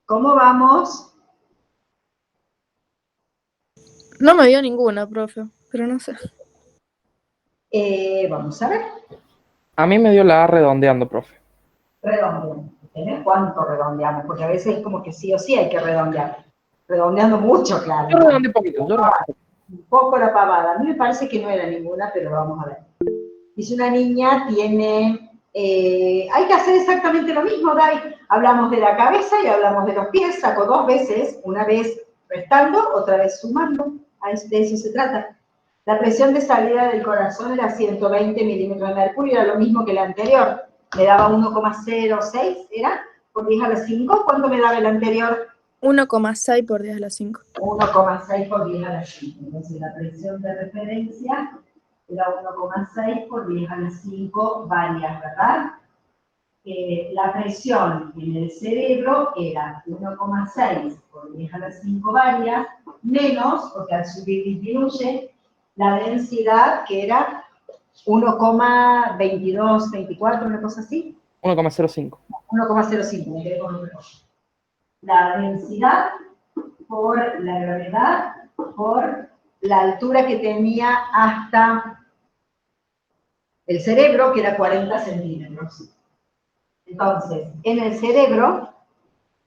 ¿Cómo vamos? No me dio ninguna, profe, pero no sé. Vamos a ver. A mí me dio la A redondeando, profe. Redondeamos. ¿Tenés cuánto redondeamos? Porque a veces es como que sí o sí hay que redondear. Redondeando mucho, claro. Yo redondeé poquito, yo redondeé. Un poco la pavada. A mí me parece que no era ninguna, pero vamos a ver. Dice una niña tiene... hay que hacer exactamente lo mismo, Dai. Hablamos de la cabeza y hablamos de los pies. Saco 2 veces, una vez restando, otra vez sumando. De eso se trata. La presión de salida del corazón era 120 milímetros de mercurio, era lo mismo que la anterior. Me daba 1,06, ¿era? Por 10 a la 5. ¿Cuánto me daba el anterior? 1,6 por 10 a la 5. 1,6 por 10 a la 5. Entonces la presión de referencia era 1,6 por 10 a la 5 varias, ¿verdad? La presión en el cerebro era 1,6 por 10 a la 5 varias, menos, porque al subir disminuye, la densidad que era 1,22, 24, una cosa así. 1,05. 1,05, me quedé con un error. La densidad por la gravedad, por la altura que tenía hasta el cerebro, que era 40 centímetros. Entonces, en el cerebro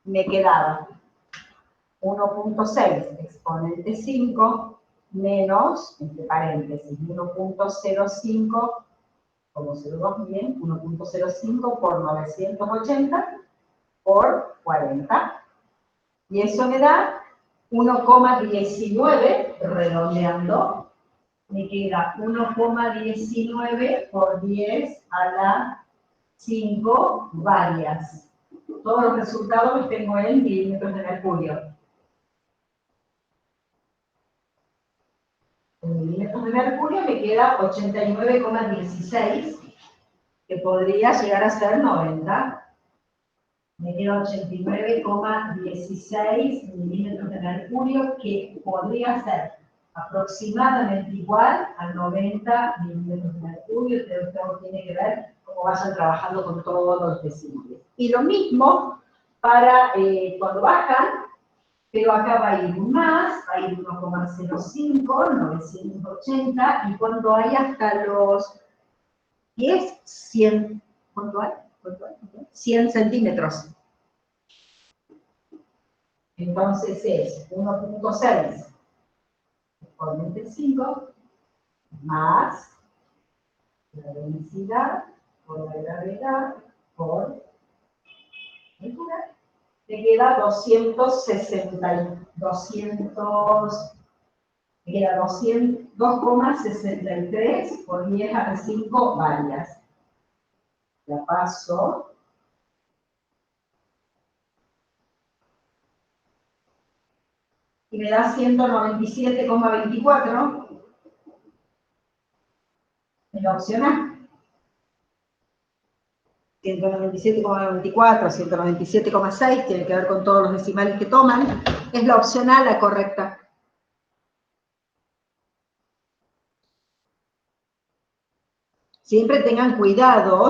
me quedaba 1,6 exponente 5 menos, entre paréntesis, 1,05, como se lo bien, 1,05 por 980 por 40. Y eso me da 1,19, redondeando, me queda 1,19 por 10 a la 5 varias. Todos los resultados los tengo en milímetros de mercurio. En milímetros de mercurio me queda 89,16, que podría llegar a ser 90. Me queda 89,16 milímetros de mercurio, que podría ser aproximadamente igual a 90 milímetros de mercurio. Todo tiene que ver cómo vayan trabajando con todos los decimales. Y lo mismo para cuando bajan, pero acá va a ir más, va a ir 1,05, 980, y cuando hay hasta los 10, 100, ¿cuánto hay? 100 centímetros. Entonces es 1,6 exponente 5 más la densidad por la gravedad por altura. Me queda 2,63 por 10 a la 5 varias. La paso. Y me da 197,24 en la opción A. 197,24, 197,6, tiene que ver con todos los decimales que toman. Es la opción A la correcta. Siempre tengan cuidado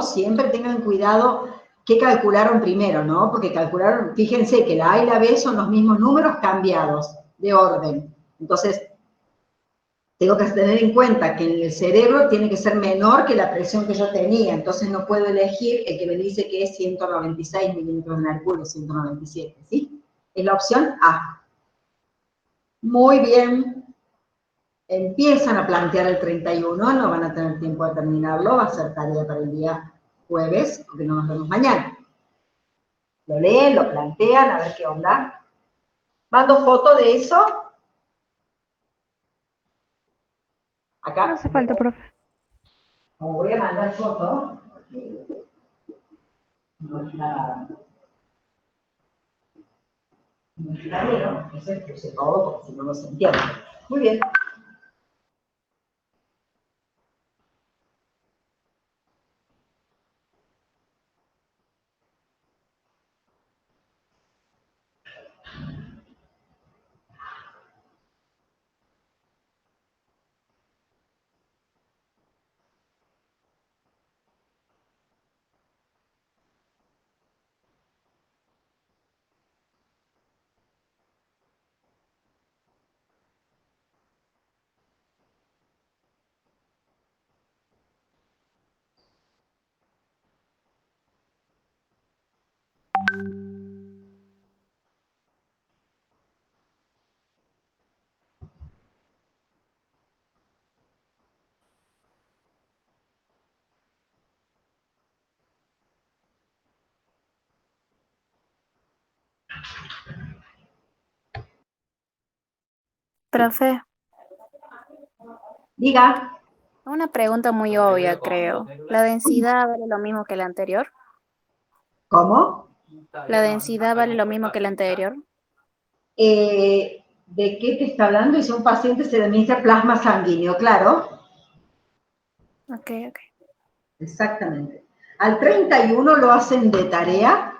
qué calcularon primero, ¿no? Porque calcularon, fíjense que la A y la B son los mismos números cambiados de orden. Entonces, tengo que tener en cuenta que en el cerebro tiene que ser menor que la presión que yo tenía, entonces no puedo elegir el que me dice que es 196 milímetros de mercurio, 197, ¿sí? Es la opción A. Muy bien. Empiezan a plantear el 31, no van a tener tiempo de terminarlo, va a ser tarea para el día jueves, porque no nos vemos mañana. Lo leen, lo plantean, a ver qué onda. Mando foto de eso. Acá. No hace falta, profe. Como voy a mandar foto, no es claro, entonces puse todo porque si no, no se entiende. Muy bien. Profe, Diga, una pregunta muy obvia, creo. ¿La densidad vale lo mismo que la anterior? ¿cómo? ¿La densidad vale lo mismo que la anterior? ¿De qué te está hablando? Y si a un paciente se le administra plasma sanguíneo, claro. Ok, ok. Exactamente. Al 31 lo hacen de tarea.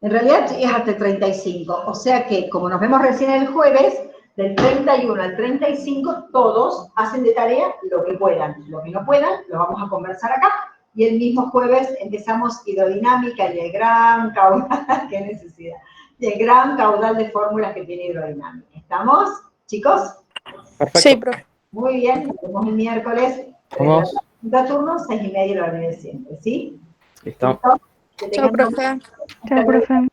En realidad es hasta el 35. O sea que, como nos vemos recién el jueves, del 31 al 35, todos hacen de tarea lo que puedan. Lo que no puedan, lo vamos a conversar acá. Y el mismo jueves empezamos hidrodinámica y el gran caudal, qué necesidad, y el gran caudal de fórmulas que tiene hidrodinámica. ¿Estamos, chicos? Perfecto. Sí, profe. Muy bien, nos vemos el miércoles. Vamos. Da turno, 6:30 de la hora de siempre, ¿sí? Listo. Que Chao, tengan profe. hasta Chao, luego. profe.